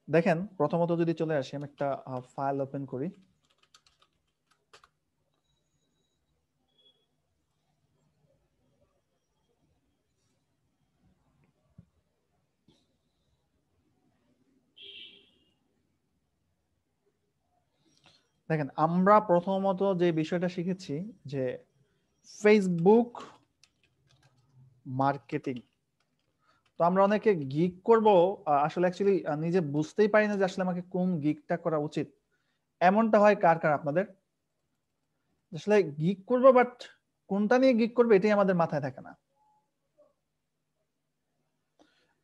দেখেন প্রথমত যদি চলে আসি, আমি একটা ফাইল ওপেন করি। দেখেন আমরা প্রথমত যে বিষয়টা শিখেছি যে ফেসবুক মার্কেটিং। তো আমরা অনেকে গিগ করব, আসলে অ্যাকচুয়ালি নিজে বুঝতেই পারি না যে আসলে আমাকে কোন গিগটা করা উচিত। এমনটা হয় কার কার আপনাদের? আসলে গিগ করবো বাট কোনটা নিয়ে গিগ করবে এটাই আমাদের মাথায় থাকে না।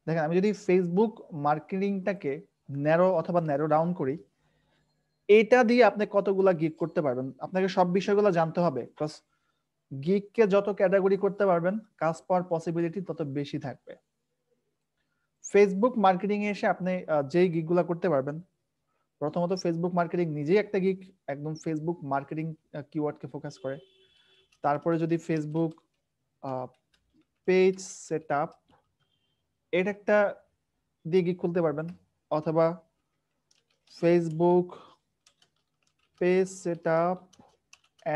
দেখেন আমি যদি ফেসবুক মার্কেটিংটাকে ন্যারো অথবা ন্যারো ডাউন করি, এটা দিয়ে আপনি কতগুলা গিগ করতে পারবেন, আপনাকে সব বিষয়গুলো জানতে হবে। প্লাস গিগকে যত ক্যাটাগরি করতে পারবেন, কাজ পাওয়ার পসিবিলিটি তত বেশি থাকবে। ফেসবুক মার্কেটিং এ এসে আপনি যেই গিগগুলা করতে পারবেন, প্রথমত ফেসবুক মার্কেটিং নিজেই একটা গিগ, একদম ফেসবুক মার্কেটিং কিওয়ার্ডকে ফোকাস করে। তারপরে যদি ফেসবুক পেজ সেটআপ, এটা একটা দিয়ে গিগ খুলতে পারবেন, অথবা Facebook page setup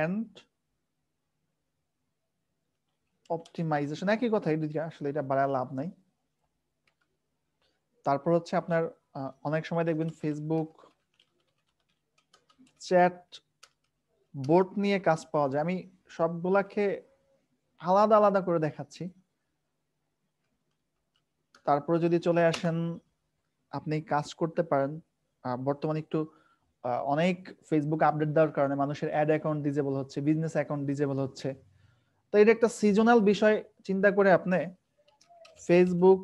and optimisation, একই কথা, এটা আসলে এটা বাড়ায় লাভ নাই। তারপর হচ্ছে আপনার অনেক সময় দেখবেন ফেসবুক চ্যাট বোট নিয়ে কাজ পাওয়া যায়। আমি সবগুলাকে আলাদা আলাদা করে দেখাচ্ছি। তারপরে যদি চলে আসেন, আপনি কাজ করতে পারেন বর্তমানে একটু অনেক ফেসবুক আপডেট দেওয়ার কারণে মানুষের অ্যাড অ্যাকাউন্ট ডিজেবল হচ্ছে, বিজনেস অ্যাকাউন্ট ডিজেবল হচ্ছে। তো এটা একটা সিজনাল বিষয় চিন্তা করে আপনি ফেসবুক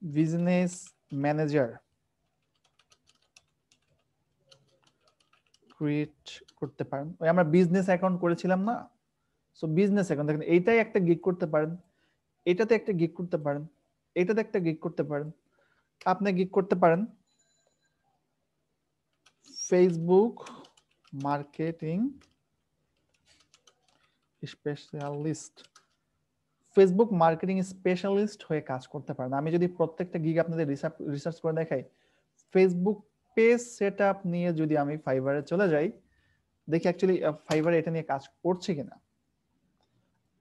বিজনেস ম্যানেজার ক্রিয়েট করতে পারেন। ওই আমরা বিজনেস অ্যাকাউন্ট করেছিলাম না, সো বিজনেস অ্যাকাউন্ট দেখেন, এইটাই একটা গিগ করতে পারেন, এটাতে একটা গিগ করতে পারেন, এটাতে একটা গিগ করতে পারেন। আপনি গিগ করতে পারেন Facebook marketing specialist, Facebook marketing specialist হয়ে কাজ করতে পারেন। আমি যদি প্রত্যেকটা গিগ আপনাদের রিসার্চ করে দেখাই, ফেসবুক পেজ সেটআপ নিয়ে যদি আমি ফাইবারে চলে যাই, দেখি অ্যাকচুয়ালি ফাইবারে এটা নিয়ে কাজ করছে কিনা।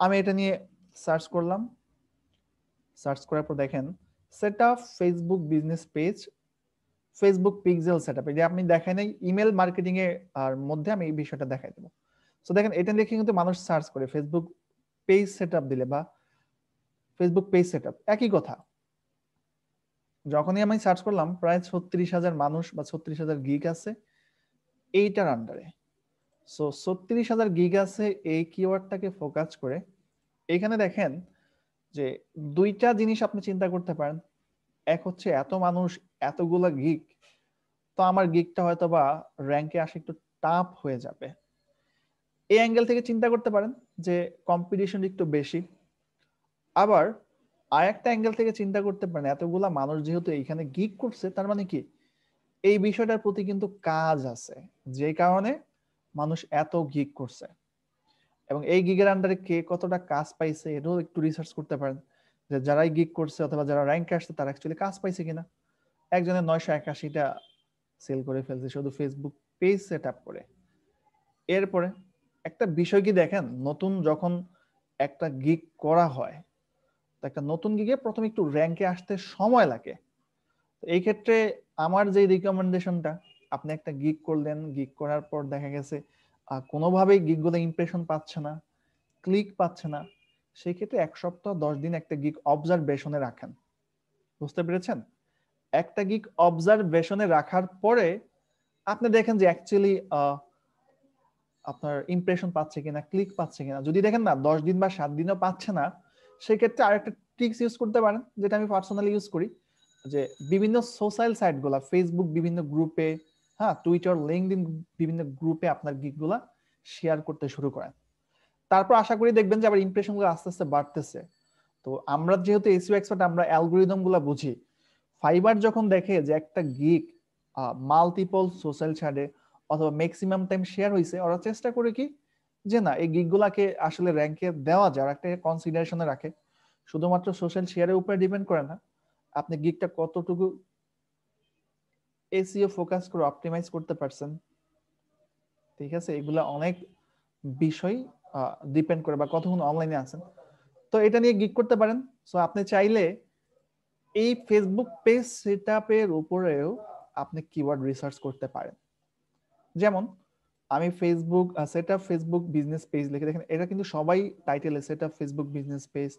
আমি এটা নিয়ে সার্চ করলাম, সার্চ করার পর দেখেন setup Facebook business page, Facebook pixel setup, এটা আপনি দেখাই নাই ইমেল মার্কেটিং এর আর মধ্যে আমি এই বিষয়টা দেখাই দেবো। সো দেখেন এটা লিখে কিন্তু মানুষ সার্চ করে ফেসবুক পেজ সেটআপ দিলে বা ফেসবুক পেজ সেটআপ, একই কথা। যখনই আমি সার্চ করলাম প্রায় 36,000 মানুষ বা 36,000 গিগ আছে এইটার আন্ডারে। সো 36,000 গিগ আছে এই কিওয়ার্ডটাকে ফোকাস করে। এখানে দেখেন যে দুইটা জিনিস আপনি চিন্তা করতে পারেন। এক হচ্ছে এত মানুষ, এতগুলা গিগ, তো আমার গিগটা হয়তো বা র্যাঙ্কে আসে একটু টাফ হয়ে যাবে। এই অ্যাঙ্গেল থেকে চিন্তা করতে পারেন যে কম্পিটিশন একটু বেশি। আবার আরেকটা অ্যাঙ্গেল থেকে চিন্তা করতে পারেন এতগুলা মানুষ যেহেতু এইখানে গিগ করছে, তার মানে কি এই বিষয়টার প্রতি কিন্তু কাজ আছে, যে কারণে মানুষ এত গিগ করছে। এবং এই গিগের আন্ডারে কে কতটা কাজ পাইছে এটাও একটু রিসার্চ করতে পারেন, যে যারাই গিগ করছে অথবা যারা র্যাঙ্কে আসছে তারা অ্যাকচুয়ালি কাজ পাইছে কিনা। একজনের 981টা সেল করে ফেলছে শুধু ফেসবুক পেজ সেট আপ করে। এরপরে একটা বিষয় কি দেখেন, নতুন যখন একটা গিগ করা হয়, তো একটা নতুন গিগে প্রথমে একটু র্যাঙ্কে আসতে সময় লাগে। এই ক্ষেত্রে আমার যে রিকমেন্ডেশনটা, আপনি একটা গিগ করলেন, গিগ করার পর দেখা গেছে কোনোভাবেই গিগগুলো ইমপ্রেশন পাচ্ছে না, ক্লিক পাচ্ছে না, সেই ক্ষেত্রে 1 সপ্তাহ 10 দিন একটা গিগ অবজারভেশনে রাখেন। বুঝতে পেরেছেন? একটা গিগ অবজারভেশনে রাখার পরে আপনি দেখেন যে অ্যাকচুয়ালি আপনার ইমপ্রেশন পাচ্ছে কিনা, ক্লিক পাচ্ছে কিনা। যদি দেখেন না 10 দিন বা 7 দিনও পাচ্ছে না, সেক্ষেত্রে আরেকটা ট্রিক্স ইউজ করতে পারেন, যেটা আমি পার্সোনালি ইউজ করি, যে বিভিন্ন সোশ্যাল সাইট গুলা, ফেসবুক বিভিন্ন গ্রুপে, হ্যাঁ টুইটার, লিঙ্কডইন বিভিন্ন গ্রুপে আপনার গিগ গুলা শেয়ার করতে শুরু করেন। তারপর আশা করি দেখবেন যে আবার ইমপ্রেশন গুলো আস্তে আস্তে বাড়তেছে। তো আমরা যেহেতু এসইও এক্সপার্ট, আমরা অ্যালগোরিদম গুলা বুঝি। ফাইবার যখন দেখে যে একটা গিগ মাল্টিপল সোশ্যাল চ্যাটে অথবা ম্যাক্সিমাম টাইম শেয়ার হয়েছে, ওরা চেষ্টা করে কি যে না এই গিগ গুলাকে আসলে র্যাঙ্কে দেওয়া যায়, একটা কনসিডারেশনে রাখে। শুধুমাত্র সোশ্যাল শেয়ারের উপরে ডিপেন্ড করে না, আপনি গিগটা কতটুকু এসইও ফোকাস করে অপটিমাইজ করতে পারছেন, ঠিক আছে, এগুলা অনেক বিষয় ডিপেন্ড করে, বা কতক্ষণ অনলাইনে আছেন, তো এটা নিয়ে গিগ করতে পারেন। সো আপনি চাইলে এই ফেসবুক পেজ সেটআপের উপরেও আপনি কিওয়ার্ড রিসার্চ করতে পারেন। যেমন আমি Facebook setup Facebook business page লিখে দেখেন, এটা কিন্তু সবাই টাইটেলে setup Facebook business page,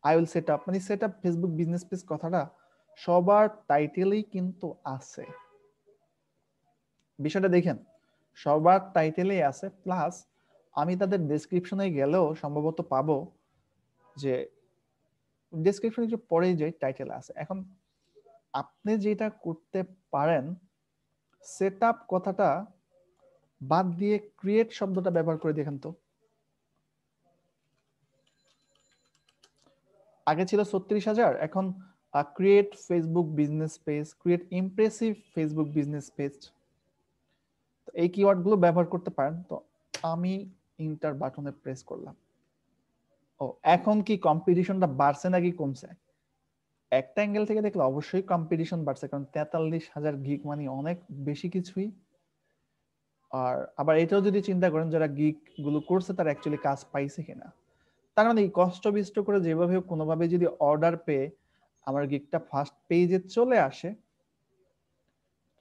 I will setup, মানে সেটআপ ফেসবুক বিজনেস পেজ কথাটা সবার টাইটেলেই কিন্তু আছে। বিষয়টা দেখেন, সবার টাইটেলেই আছে, প্লাস আমি তাদের ডেসক্রিপশনে গেলেও সম্ভবত পাবো যে ডেসক্রিপশনে যে পরেই যে টাইটেল আছে। এখন আপনি যেটা করতে পারেন, সেটআপ কথাটা বাদ দিয়ে ক্রিয়েট শব্দটা ব্যবহার করে দেখেন তো। আগে ছিল 36,000, এখন create Facebook business page, create impressive Facebook business page, এই কিওয়ার্ড গুলো ব্যবহার করতে পারেন। তো আমি ইন্টার বাটনে প্রেস করলাম। ও এখন কি কম্পিটিশনটা বাড়ছে নাকি কমছে? একটা অ্যাঙ্গেল থেকে দেখলে অবশ্যই কম্পিটিশন বাড়ছে, কারণ 43,000 গিগ মানে অনেক বেশি কিছুই। আর আবার এটাও যদি চিন্তা করেন যারা গিগ গুলো করছে তারা অ্যাকচুয়ালি কাজ পাইছে কিনা, তার মানে এই কষ্ট বিষ্ট করে যেভাবে কোনোভাবে যদি অর্ডার পেয়ে আমার গিগটা ফার্স্ট পেজে চলে আসে,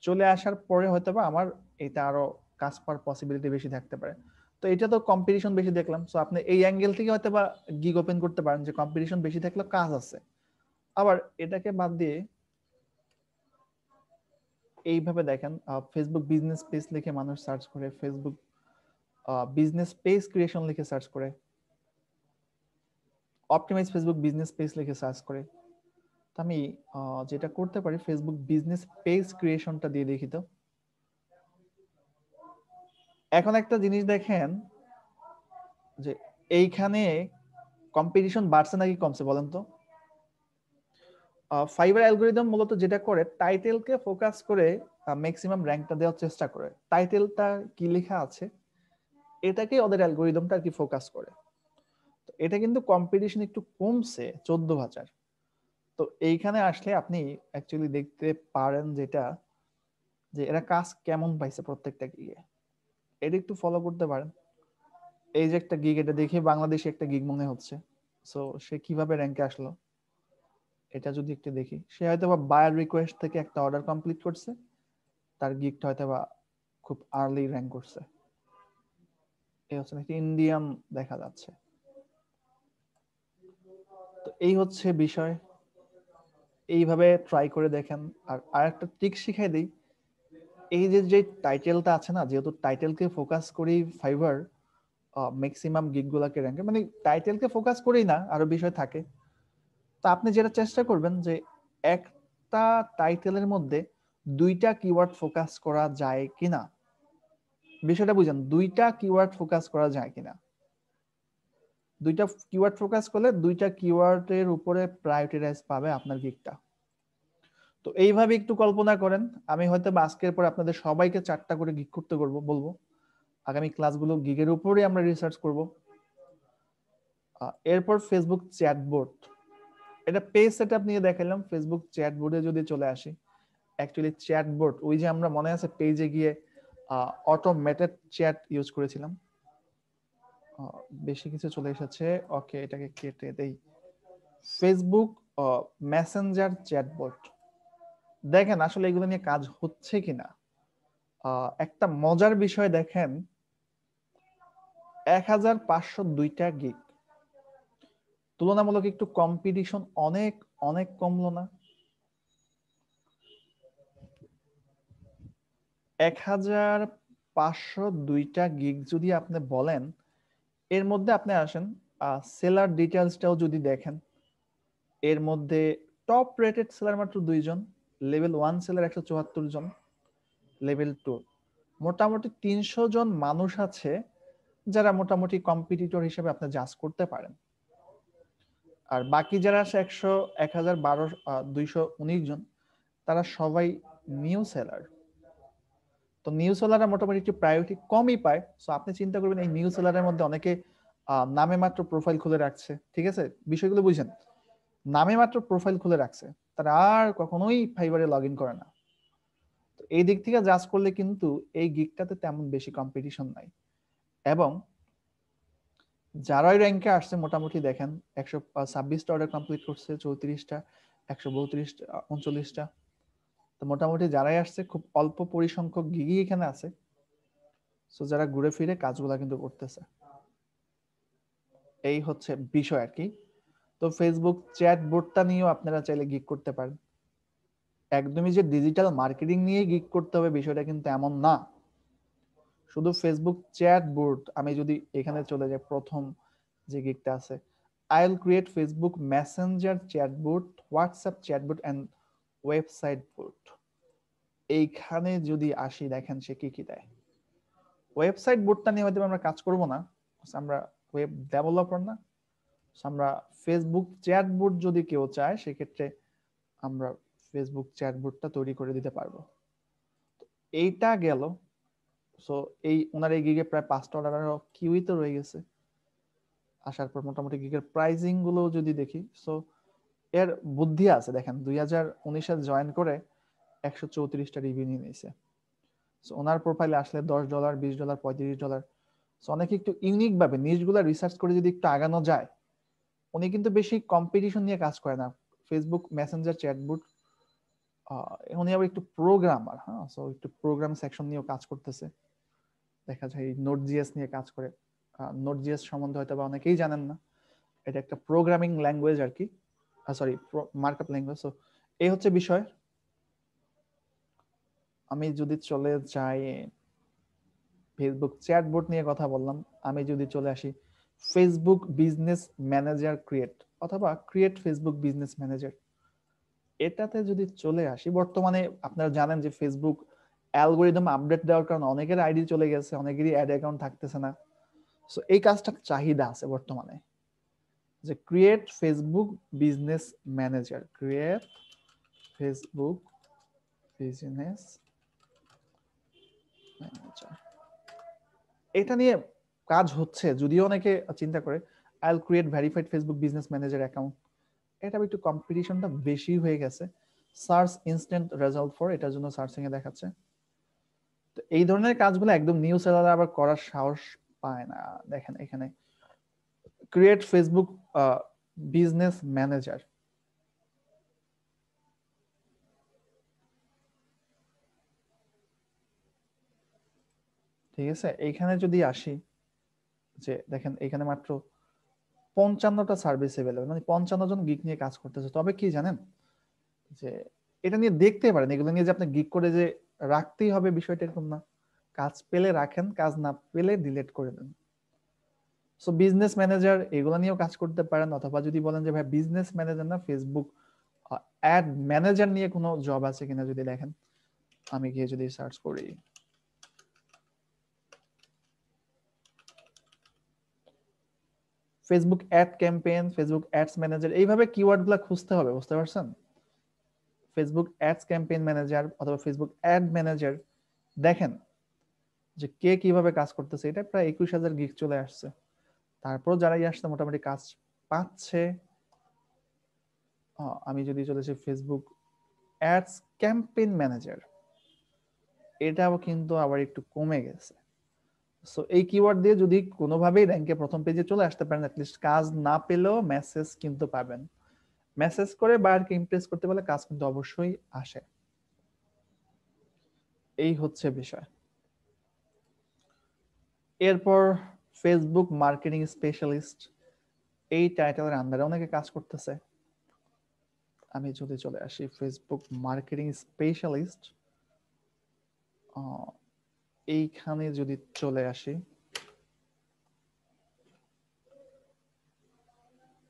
চলে আসার পরে হয়তো বা আমার এটা আরো কাজ পাওয়ার পসিবিলিটি বেশি থাকতে পারে। তো এটা তো কম্পিটিশন বেশি দেখলাম, সো আপনি এই অ্যাঙ্গেল থেকে হয়তো বা গিগ ওপেন করতে পারেন যে কম্পিটিশন বেশি থাকলে কাজ আছে। আবার এটাকে বাদ দিয়ে এইভাবে দেখেন, ফেসবুক বিজনেস পেজ লিখে মানুষ সার্চ করে, ফেসবুক বিজনেস পেজ ক্রিয়েশন লিখে সার্চ করে, অপটিমাইজ ফেসবুক বিজনেস পেজ লিখে সার্চ করে। তো আমি যেটা করতে পারি, ফেসবুক বিজনেস পেজ ক্রিয়েশনটা দিয়ে দেখি তো। এখন একটা জিনিস দেখেন যে এইখানে কম্পিটিশন বাড়ছে নাকি কমছে বলেন তো। ফাইবার অ্যালগোরিদম মূলত যেটা করে, টাইটেলকে ফোকাস করে ম্যাক্সিমাম র্যাঙ্কটা দেওয়ার চেষ্টা করে। টাইটেলটা কি লেখা আছে এটাকে ওদের অ্যালগোরিদমটা আর কি ফোকাস করে। তো এটা কিন্তু কম্পিটিশন একটু কমছে 14,000। তো এইখানে আসলে আপনি অ্যাকচুয়ালি দেখতে পারেন যেটা, যে এরা কাজ কেমন পাইছে প্রত্যেকটা গিগে, এটা একটু ফলো করতে পারেন। এই যে একটা গিগ, এটা দেখে বাংলাদেশে একটা গিগ মনে হচ্ছে, সো সে কিভাবে র্যাঙ্কে আসলো এটা যদি একটু দেখি, সে হয়তো বা বায়ার রিকোয়েস্ট থেকে একটা অর্ডার কমপ্লিট করছে, তার গিগটা হয়তো বা খুব আর্লি র্যাঙ্ক করছে। এই হচ্ছে একটা ইন্ডিয়ান দেখা যাচ্ছে। তো এই হচ্ছে বিষয়, এইভাবে ট্রাই করে দেখেন। আর আরেকটা ট্রিক শিখাই দিই, এই যে টাইটেলটা আছে না, যেহেতু টাইটেলকে ফোকাস করি ফাইবার ম্যাক্সিমাম গিগ গুলাকে র্যাঙ্কে, মানে টাইটেলকে ফোকাস করেই না, আরো বিষয় থাকে। তো আপনি যেটা চেষ্টা করবেন যে একটা টাইটেলের মধ্যে দুইটা কিওয়ার্ড ফোকাস করা যায় কিনা, বিষয়টা বুঝেন, দুইটা কিওয়ার্ড ফোকাস করা যায় কিনা। দুইটা কিওয়ার্ড ফোকাস করলে দুইটা কিওয়ার্ডের উপরে প্রায়োরিটাইজ পাবে আপনার গিগটা। তো এইভাবে একটু কল্পনা করেন, আমি হয়তো আজকের পর আপনাদের সবাইকে 4টা করে গিগ করতে বলবো। আগামী ক্লাসগুলো গিগের উপরে আমরা রিসার্চ করব। এরপর ফেসবুক চ্যাটবোর্ড, এটা পেজ সেটআপ নিয়ে দেখালাম। ফেসবুক চ্যাটবোর্ডে যদি চলে আসি, অ্যাকচুয়ালি চ্যাটবোর্ড ওই যে আমরা মনে আছে পেজে গিয়ে অটোমেটেড চ্যাট ইউজ করেছিলাম, বেশি কিছু চলে এসেছে। ওকে, এটাকে কেটে দেই। ফেসবুক মেসেঞ্জার চ্যাটবোর্ড, দেখেন আসলে এগুলো নিয়ে কাজ হচ্ছে কিনা। একটা মজার বিষয় দেখেন, 1,502টা গিগ, তুলনামূলক একটু কম্পিটিশন অনেক অনেক কমলো না? 1,502টা গিগ যদি আপনি বলেন, এর মধ্যে আপনি আসেন সেলার ডিটেলসটাও যদি দেখেন, এর মধ্যে টপ রেটেড সেলার মাত্র 2 জন, লেভেল 1 সেলার 174 জন, লেভেল 2 মোটামুটি 300 জন মানুষ আছে যারা মোটামুটি কম্পিটিটর হিসেবে আপনি জাজ করতে পারেন। আর বাকি যারা আছে 219 জন, তারা সবাই নিউ সেলার। তো নিউ সেলাররা মোটামুটি একটু প্রায়োরিটি কমই পায়। সো আপনি চিন্তা করবেন এই নিউ সেলারের মধ্যে অনেকে নামে মাত্র প্রোফাইল খুলে রাখছে, ঠিক আছে, বিষয়গুলো বুঝেন, নামে মাত্র প্রোফাইল খুলে রাখছে, তারা আর কখনোই ফাইবারে লগ ইন করে না। তো এই দিক থেকে জাজ করলে কিন্তু এই গিগটাতে তেমন বেশি কম্পিটিশন নাই, এবং যারাই র্যাঙ্কে আসছে মোটামুটি দেখেন 126টা অর্ডার কমপ্লিট করছে, 34টা, 132টা, 39টা। তো মোটামুটি যারাই আসছে খুব অল্প পরিসংখ্যক গিগই এখানে আছে। সো যারা ঘুরে ফিরে কাজগুলা কিন্তু করতেছে, এই হচ্ছে বিষয় আর কি। তো ফেসবুক চ্যাট বোর্ডটা নিয়েও আপনারা চাইলে গিগ করতে পারেন। একদমই যে ডিজিটাল মার্কেটিং নিয়ে গিগ করতে হবে বিষয়টা কিন্তু এমন না। শুধু ফেসবুক চ্যাট বোর্ড, আমি যদি এখানে চলে যাই, প্রথম যে গিগটা আছে, I will create Facebook Messenger chatbot, WhatsApp chatbot and website bot, এইখানে যদি আসি দেখেন সে কি কি দেয়। ওয়েবসাইট বোর্ডটা নিয়ে হয়তো আমরা কাজ করব না, আমরা ওয়েব ডেভেলপার না। আমরা ফেসবুক চ্যাটবোর্ড যদি কেউ চায় সেক্ষেত্রে আমরা ফেসবুক চ্যাটবোর্ডটা তৈরি করে দিতে পারবো। এইটা গেল। সো এই ওনার এই গিগে প্রায় $5 কিউই তো রয়ে গেছে। আসার পর মোটামুটি গিগের প্রাইজিং গুলো যদি দেখি, সো এর বুদ্ধি আছে। দেখেন 2019-এ জয়েন করে 134টা রিভিউ নিয়ে নিয়েছে। সো ওনার প্রোফাইলে আসলে $10, $20, $35। সো অনেকে একটু ইউনিক ভাবে নিশগুলা রিসার্চ করে যদি একটু আগানো যায়, উনি কিন্তু বেশি কম্পিটিশন নিয়ে কাজ করে না। ফেসবুক মেসেঞ্জার চ্যাটবোর্ড, উনি আবার একটু প্রোগ্রামার, হ্যাঁ, সো একটু প্রোগ্রাম সেকশন নিয়েও কাজ করতেছে। দেখা যায় নোট জিএস নিয়ে কাজ করে। নোট জিএস সম্বন্ধে হয়তো বা অনেকেই জানেন না, এটা একটা প্রোগ্রামিং ল্যাঙ্গুয়েজ আর কি, সরি মার্কআপ ল্যাঙ্গুয়েজ। সো এই হচ্ছে বিষয়। আমি যদি চলে যাই, ফেসবুক চ্যাটবোর্ড নিয়ে কথা বললাম, আমি যদি চলে আসি ফেসবুক বিজনেস ম্যানেজার ক্রিয়েট অথবা ক্রিয়েট ফেসবুক বিজনেস ম্যানেজার, এটাতে যদি চলে আসি, বর্তমানে আপনারা জানেন যে ফেসবুক অ্যালগোরিদম আপডেট দেওয়ার কারণে অনেকের আইডি চলে গেছে, অনেকেরই অ্যাড অ্যাকাউন্ট থাকতেছে না। সো এই কাজটার চাহিদা আছে বর্তমানে, যে create Facebook business manager, create Facebook business manager, এটা নিয়ে কাজ হচ্ছে। যদিও অনেকে চিন্তা করে I will create verified Facebook business manager account, এটা একটু কম্পিটিশনটা বেশি হয়ে গেছে। সার্চ ইনস্ট্যান্ট রেজাল্ট ফর, এটার জন্য সার্চিং এ দেখাচ্ছে। তো এই ধরনের কাজগুলো একদম নিউ সেলার আবার করার সাহস পায় না। দেখেন এখানে ক্রিয়েট ফেসবুক বিজনেস ম্যানেজার, ঠিক আছে। এইখানে যদি আসি, যে দেখেন এখানে মাত্র 55টা সার্ভিস অ্যাভেলেবল, মানে 55 জন গিগ নিয়ে কাজ করতেছে। তবে কি জানেন, যে এটা নিয়ে দেখতে পারেন, এগুলো নিয়ে যে আপনি গিগ করে যে রাখতেই হবে বিষয়টা এরকম না। কাজ পেলে রাখেন, কাজ না পেলে ডিলিট করে দেন। সো বিজনেস ম্যানেজার এগুলো নিয়েও কাজ করতে পারেন, অথবা যদি বলেন যে ভাই বিজনেস ম্যানেজার না, ফেসবুক অ্যাড ম্যানেজার নিয়ে কোনো জব আছে কিনা যদি দেখেন, আমি গিয়ে যদি সার্চ করি Facebook ad campaign, Facebook ads manager, এইভাবে কিওয়ার্ড গুলা খুঁজতে হবে, বুঝতে পারছেন। ফেসবুক অ্যাডস ক্যাম্পেইন ম্যানেজার অথবা ফেসবুক অ্যাড ম্যানেজার, দেখেন যে কে কিভাবে কাজ করতেছে। এটা প্রায় 21,000 গিগ চলে আসছে। তারপর যারাই আসছে মোটামুটি কাজ পাচ্ছে। আমি যদি চলেছি ফেসবুক অ্যাডস ক্যাম্পেইন ম্যানেজার, এটাও কিন্তু আবার একটু কমে গেছে। সো এই কিওয়ার্ড দিয়ে যদি কোনোভাবেই র্যাঙ্কে প্রথম পেজে চলে আসতে পারেন, অ্যাটলিস্ট কাজ না পেলেও মেসেজ কিন্তু পাবেন। মেসেজ করে বায়ারকে ইমপ্রেস করতে পারলে কাজ কিন্তু অবশ্যই আসে। এই হচ্ছে বিষয়। এরপর ফেসবুক মার্কেটিং স্পেশালিস্ট, এই টাইটেলের আন্ডারে অনেকে কাজ করতেছে। আমি যদি চলে আসি ফেসবুক মার্কেটিং স্পেশালিস্ট, এইখানে যদি চলে আসি,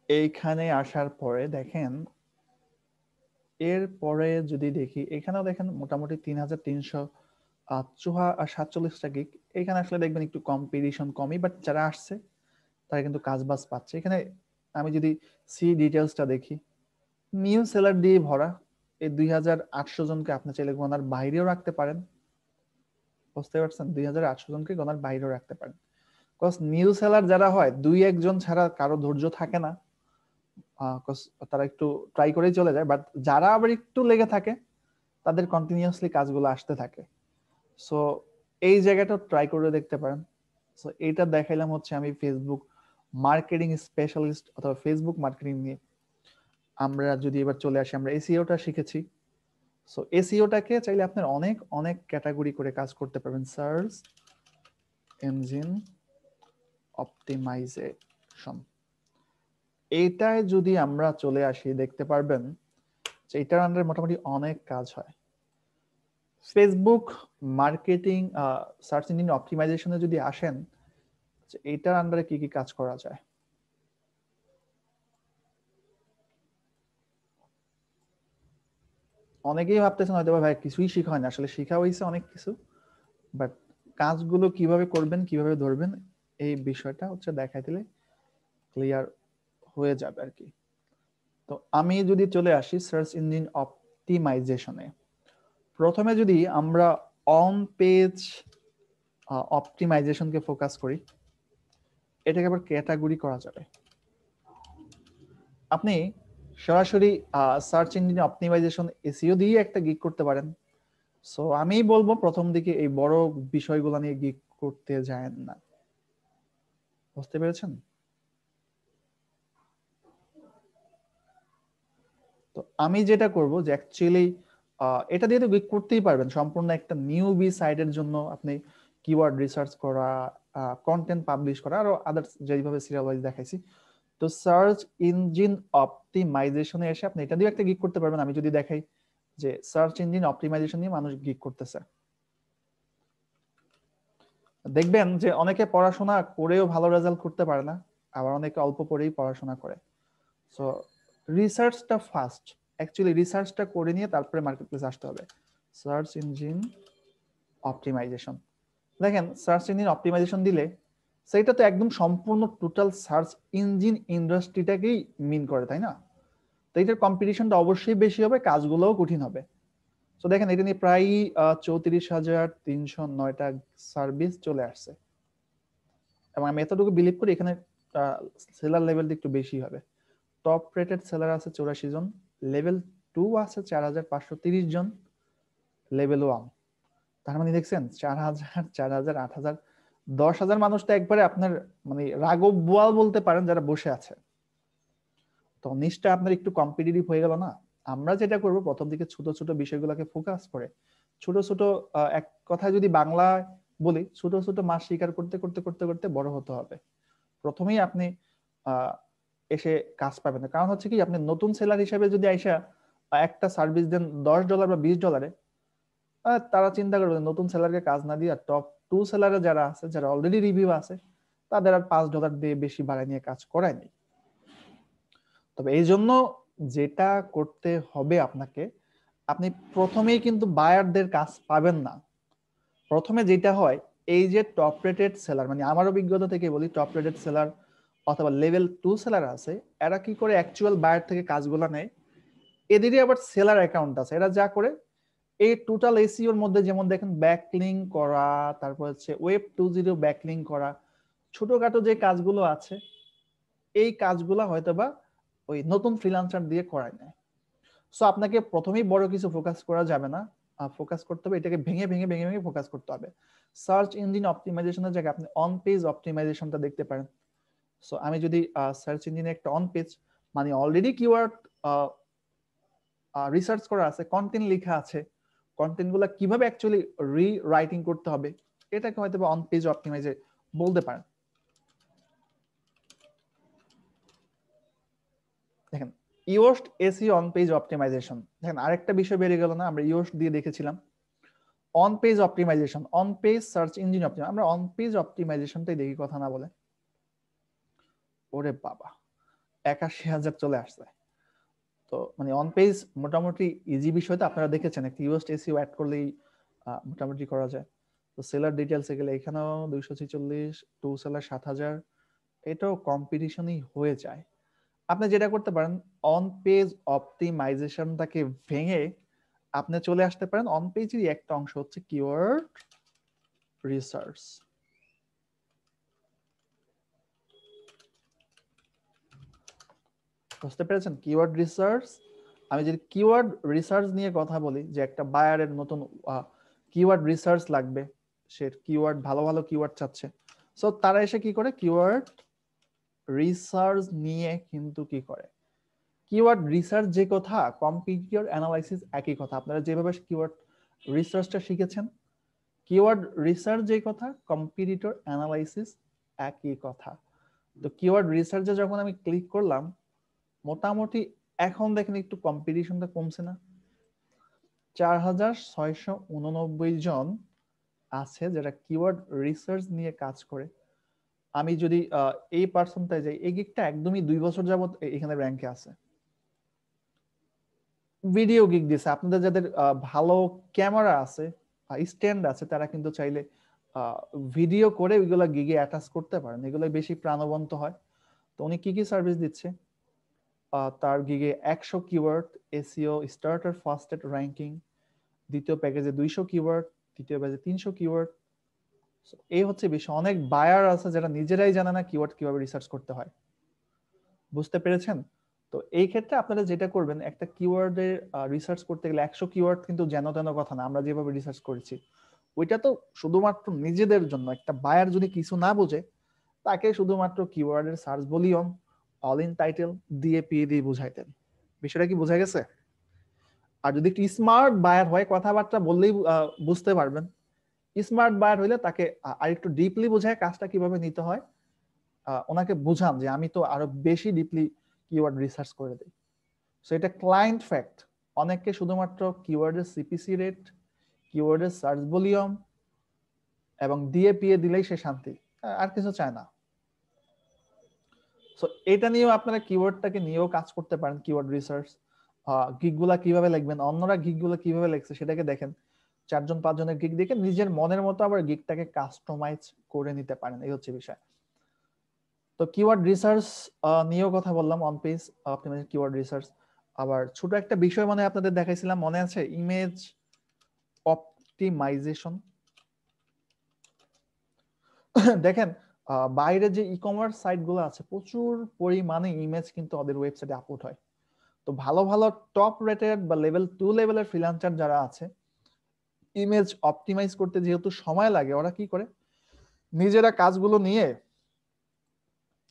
এইখানে আসার পরে দেখেন, এরপরে যদি দেখি এখানেও দেখেন মোটামুটি 3,347টা গিগ। এখানে আসলে দেখবেন একটু কম্পিটিশন কমই, বাট যারা আসছে তারা কিন্তু কাজ বাজ পাচ্ছে। এখানে আমি যদি সি ডিটেলসটা দেখি, নিউ সেলার দিয়ে ভরা। এই 2,800 জনকে আপনি চাইলে গণার বাইরেও রাখতে পারেন, বুঝতে পারছেন। 2,800 জনকে গণার বাইরেও রাখতে পারেন। কজ নিউ সেলার যারা হয়, 2-1 জন ছাড়া কারো ধৈর্য থাকে না, তারা একটু ট্রাই করেই চলে যায়। বাট যারা আবার একটু লেগে থাকে তাদের কন্টিনিউয়াসলি কাজগুলো আসতে থাকে। সো এই জায়গাটা ট্রাই করে দেখতে পারেন। সো এটা দেখাইলাম হচ্ছে আমি ফেসবুক মার্কেটিং স্পেশালিস্ট অথবা ফেসবুক মার্কেটিং নিয়ে। আমরা যদি এবার চলে আসি, আমরা এসইওটা শিখেছি। সো এসইওটাকে চাইলে আপনার অনেক অনেক ক্যাটাগরি করে কাজ করতে পারবেন। সার্চ ইঞ্জিন অপটিমাইজেশন, এইটায় যদি আমরা চলে আসি দেখতে পারবেন যে এটার আন্ডারে মোটামুটি অনেক কাজ হয়। ফেসবুক মার্কেটিং সার্চ ইঞ্জিন অপটিমাইজেশনে যদি আসেন, এইটার আন্ডারে কি কি কাজ করা যায়। অনেকেই ভাবতেছেন হয়তো ভাই কিছুই শেখা হয় না, আসলে শেখা হয়েছে অনেক কিছু, বাট কাজগুলো কিভাবে করবেন কিভাবে ধরবেন এই বিষয়টা হচ্ছে দেখাই দিলে ক্লিয়ার হয়ে যাবে আর কি। তো আমি যদি চলে আসি সার্চ ইঞ্জিন অপটিমাইজেশনে, প্রথমে যদি আমরা অন পেজ অপটিমাইজেশনকে ফোকাস করি, এটাকে আবার ক্যাটাগরি করা যাবে। আপনি সরাসরি সার্চ ইঞ্জিন অপটিমাইজেশন এসইও দিয়ে একটা গিগ করতে পারেন। সো আমি বলবো প্রথম দিকে এই বড় বিষয়গুলো নিয়ে গিগ করতে যায় না। বুঝতে পেরেছেন? তো আমি যেটা করব যে অ্যাকচুয়ালি এটা দিয়ে তো গিগ করতেই পারবেন। সম্পূর্ণ একটা নিউবি সাইটের জন্য আপনি কিওয়ার্ড রিসার্চ করা, কন্টেন্ট পাবলিশ করা, আরো আদার্স যেভাবে সিরিয়াল ওয়াইজ দেখাইছি। তো সার্চ ইঞ্জিন অপটিমাইজেশনে এসে আপনি এটা দিয়ে একটা গিগ করতে পারবেন। আমি যদি দেখাই যে সার্চ ইঞ্জিন অপটিমাইজেশন নিয়ে মানুষ গিগ করতেছে, দেখবেন যে অনেকে পড়াশোনা করেও ভালো রেজাল্ট করতে পারে না, আবার অনেকে অল্প পড়েই পড়াশোনা করে। সো রিসার্চটা ফার্স্ট, অ্যাকচুয়ালি রিসার্চটা করে নিয়ে তারপরে মার্কেটপ্লেস আসতে হবে। সার্চ ইঞ্জিন অপটিমাইজেশন, দেখেন সার্চ ইঞ্জিন অপটিমাইজেশন দিলে সেটা তো একদম সম্পূর্ণ টোটাল সার্চ ইঞ্জিন ইন্ডাস্ট্রিটাকেই মিন করে, তাই না? তো এটার কম্পিটিশনটা অবশ্যই বেশি হবে, কাজগুলোও কঠিন হবে। তো দেখেন এটা নিয়ে প্রায় 34,309টা সার্ভিস চলে আসছে, এবং আমি এতটুকু বিলিভ করি এখানে সেলার লেভেলটা একটু বেশি হবে। টপ রেটেড সেলার আছে 84 জন, লেভেল 2 আছে 4,530 জন, লেভেল 1। তার মানে দেখছেন 4,000 4,000 8,000 10,000 মানুষ তো একবারে আপনার মানে রাঘব বোয়াল বলতে পারেন যারা বসে আছে। তো নিচটা আপনার একটু কম্পিটিটিভ হয়ে গেল না? আমরা যেটা করব প্রথম দিকে ছোট ছোট বিষয়গুলোকে ফোকাস করে ছোট ছোট এক কথায় যদি বাংলায় বলি, ছোট ছোট মাছ শিকার করতে করতে করতে করতে বড় হতে হবে। প্রথমেই আপনি এসে কাজ পাবেন না, কারণ হচ্ছে কি আপনি নতুন সেলার হিসেবে যদি আইসা একটা সার্ভিস দেন $10 বা $20, তারা চিন্তা করবে নতুন সেলারকে কাজ না দিয়ে টপ 2 সেলারে যারা আছে, যারা অলরেডি রিভিউ আছে, তাদের আর $5 দিয়ে বেশি বাড়ায় নিয়ে কাজ করায়নি। তবে এই জন্য যেটা করতে হবে আপনাকে, আপনি প্রথমেই কিন্তু বায়ারদের কাজ পাবেন না। প্রথমে যেটা হয়, এই যে টপ রেটেড সেলার, মানে আমার অভিজ্ঞতা থেকে বলি, টপ রেটেড সেলার অথবা লেভেল 2 সেলার আছে, এরা কি করে অ্যাকচুয়াল বায়ার থেকে কাজগুলো নেয়। এদেরই আবার সেলার অ্যাকাউন্ট আছে, এরা যা করে এই টোটাল এসইওর মধ্যে যেমন দেখেন ব্যাকলিং করা, তারপর হচ্ছে ওয়েব 2.0 ব্যাকলিং করা, ছোটখাটো যে কাজগুলো আছে এই কাজগুলো হয়তোবা ওই নতুন ফ্রিল্যান্সার দিয়ে করায় নেয়। সো আপনাকে প্রথমেই বড় কিছু ফোকাস করা যাবে না, ফোকাস করতে হবে এটাকে ভেঙে ভেঙে ভেঙে ভেঙে ফোকাস করতে হবে। সার্চ ইঞ্জিন অপটিমাইজেশনের জায়গায় আপনি অন পেজ অপটিমাইজেশনটা দেখতে পারেন। সো আমি যদি সার্চ ইঞ্জিনে একটা অন পেজ মানে অলরেডি কিওয়ার্ড রিসার্চ করা আছে, কন্টেন্ট লেখা আছে, কন্টেন্ট গুলা কিভাবে অ্যাকচুয়ালি রিরাইটিং করতে হবে এটাকে হয়তো অন পেজ অপটিমাইজে বলতে পারেন। দেখেন Yoast SEO on page optimisation, দেখেন আরেকটা বিষয় বেরিয়ে গেল না? আমরা ইওস্ট দিয়ে দেখেছিলাম on page optimisation, on page search engine optimisation, আমরা অন পেজ অপটিমাইজেশনটাই দেখি কথা না বলে। ওরে বাবা 81,000 চলে আসছে। তো মানে অন পেজ মোটামুটি ইজি বিষয়, তো আপনারা দেখেছেন একটা ইওস্ট এসইও অ্যাড করলেই মোটামুটি করা যায়। তো সেলার ডিটেলসে গেলে এখানেও 246, টু সেলার 7,000, এটাও কম্পিটিশনই হয়ে যায়। আপনি যেটা করতে পারেন অন পেজ অপটিমাইজেশনটাকে ভেঙে আপনি চলে আসতে পারেন অন পেজেরই একটা অংশ হচ্ছে কিওয়ার্ড রিসার্চ। বুঝতে পেরেছেন? কিওয়ার্ড রিসার্চ আমি যদি কিওয়ার্ড রিসার্চ নিয়ে কথা বলি, যে একটা বায়ারের নতুন কিওয়ার্ড রিসার্চ লাগবে, সে কিওয়ার্ড ভালো ভালো কিওয়ার্ড চাচ্ছে, সো তারা এসে কি করে, কিওয়ার্ড রিসার্চ নিয়ে কিন্তু কি করে, কিওয়ার্ড রিসার্চ যে কথা, কম্পিটিটর অ্যানালাইসিস একই কথা। আপনারা যেভাবে কিওয়ার্ড রিসার্চটা শিখেছেন, কিওয়ার্ড রিসার্চ যে কথা, কম্পিটিটর অ্যানালাইসিস একই কথা। তো কিওয়ার্ড রিসার্চে যখন আমি ক্লিক করলাম, মোটামুটি এখন দেখেন একটু কম্পিটিশনটা কমছে না, 4689 জন আছে যারা কিওয়ার্ড রিসার্চ নিয়ে কাজ করে। আমি যদি এই পার্সনটায় যাই, এই গিগটা একদমই 2 বছর যাবত এখানে র্যাঙ্কে আছে। ভিডিও গিগ দিছে, আপনাদের যাদের ভালো ক্যামেরা আছে, স্ট্যান্ড আছে, তারা কিন্তু চাইলে ভিডিও করে ওইগুলা গিগে অ্যাটাচ করতে পারেন, এগুলো বেশি প্রাণবন্ত হয়। তো উনি কি কি সার্ভিস দিচ্ছে, তার গিগে 100 কিওয়ার্ড এসইও স্টার্টার ফার্স্ট এট র্যাঙ্কিং, দ্বিতীয় প্যাকেজে 200 কিওয়ার্ড, তৃতীয় প্যাকেজে 300 কিওয়ার্ড। এই হচ্ছে বিষয়। অনেক বায়ার আছে যারা নিজেরাই জানে না কিওয়ার্ড কিভাবে রিসার্চ করতে হয়। বুঝতে পেরেছেন? তো এই ক্ষেত্রে আপনারা যেটা করবেন, একটা কিওয়ার্ডের রিসার্চ করতে গেলে 100 কিওয়ার্ড কিন্তু যেন তেন কথা না। আমরা যেভাবে রিসার্চ করেছি ওইটা তো শুধুমাত্র নিজেদের জন্য। একটা বায়ার যদি কিছু না বোঝে, তাকে শুধুমাত্র কিওয়ার্ডের search volume, all in title দিয়ে পেয়ে দিয়ে বুঝাইতেন। বিষয়টা কি বোঝা গেছে? আর যদি একটু স্মার্ট বায়ার হয়, কথাবার্তা বললেই বুঝতে পারবেন। স্মার্ট বায়ার হইলে তাকে আরেকটু ডিপলি বোঝায় কাজটা কিভাবে নিতে হয়, ওনাকে বুঝান যে আমি তো আরো বেশি ডিপলি কিওয়ার্ড রিসার্চ করে দিই। সো এটা ক্লায়েন্ট ফ্যাক্ট। অনেককে শুধুমাত্র কিওয়ার্ডের সিপিসি রেট, কিওয়ার্ডের সার্চ ভলিউম এবং ডিএপিএ দিলেই সে শান্তি, আর কিছু চায় না। সো এটা নিয়েও আপনারা কিওয়ার্ডটাকে নিয়েও কাজ করতে পারেন, কিওয়ার্ড রিসার্চ। গিগগুলা কিভাবে লিখবেন, অন্যরা গিগগুলো কিভাবে লিখছে সেটাকে দেখেন, 4-5 জনের গিগ দেখে নিজের মনের মতো আবার গিগটাকে কাস্টমাইজ করে নিতে পারেন। এই হচ্ছে বিষয়। তো কিওয়ার্ড রিসার্চ নিয়েও কথা বললাম, on page optimise keyword research. আবার ছোট একটা বিষয় মানে আপনাদের দেখাইছিলাম, মনে আছে, ইমেজ অপটিমাইজেশন। দেখেন বাইরে যে ই কমার্স সাইট গুলো আছে, প্রচুর পরিমাণে ইমেজ কিন্তু ওদের ওয়েবসাইটে আপলোড হয়। তো ভালো ভালো টপ রেটেড বা লেভেল 2 লেভেলের ফ্রিল্যান্সার যারা আছে, ইমেজ অপটিমাইজ করতে যেহেতু সময় লাগে, ওরা কি করে, নিজেরা কাজগুলো নিয়ে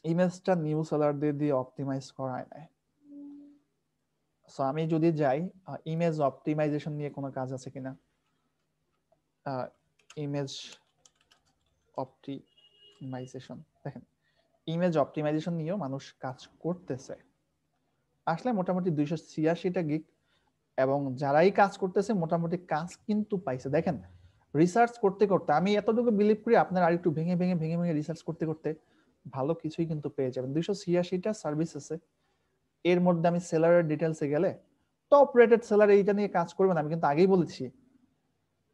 ইমেজটা নিউ সেলারদের দিয়ে অপটিমাইজ করায় নেয়। সো আমি যদি যাই, ইমেজ অপটিমাইজেশন নিয়ে কোনো কাজ আছে কিনা, ইমেজ অপটিমাইজেশন, দেখেন ইমেজ অপটিমাইজেশন নিয়েও মানুষ কাজ করতেছে। আসলে মোটামুটি 286টা গিগ, এবং যারাই কাজ করতেছে মোটামুটি কাজ কিন্তু পাইছে। দেখেন রিসার্চ করতে করতে আমি এতটুকু বিলিভ করি, আপনার আরেকটু ভেঙে ভেঙে ভেঙে ভেঙে রিসার্চ করতে করতে ভালো কিছুই কিন্তু পেয়ে যাবেন। 286টা সার্ভিস আছে, এর মধ্যে আমি সেলারের ডিটেলসে গেলে, টপ রেটেড সেলার এইটা নিয়ে কাজ করবেন, আমি কিন্তু আগেই বলেছি।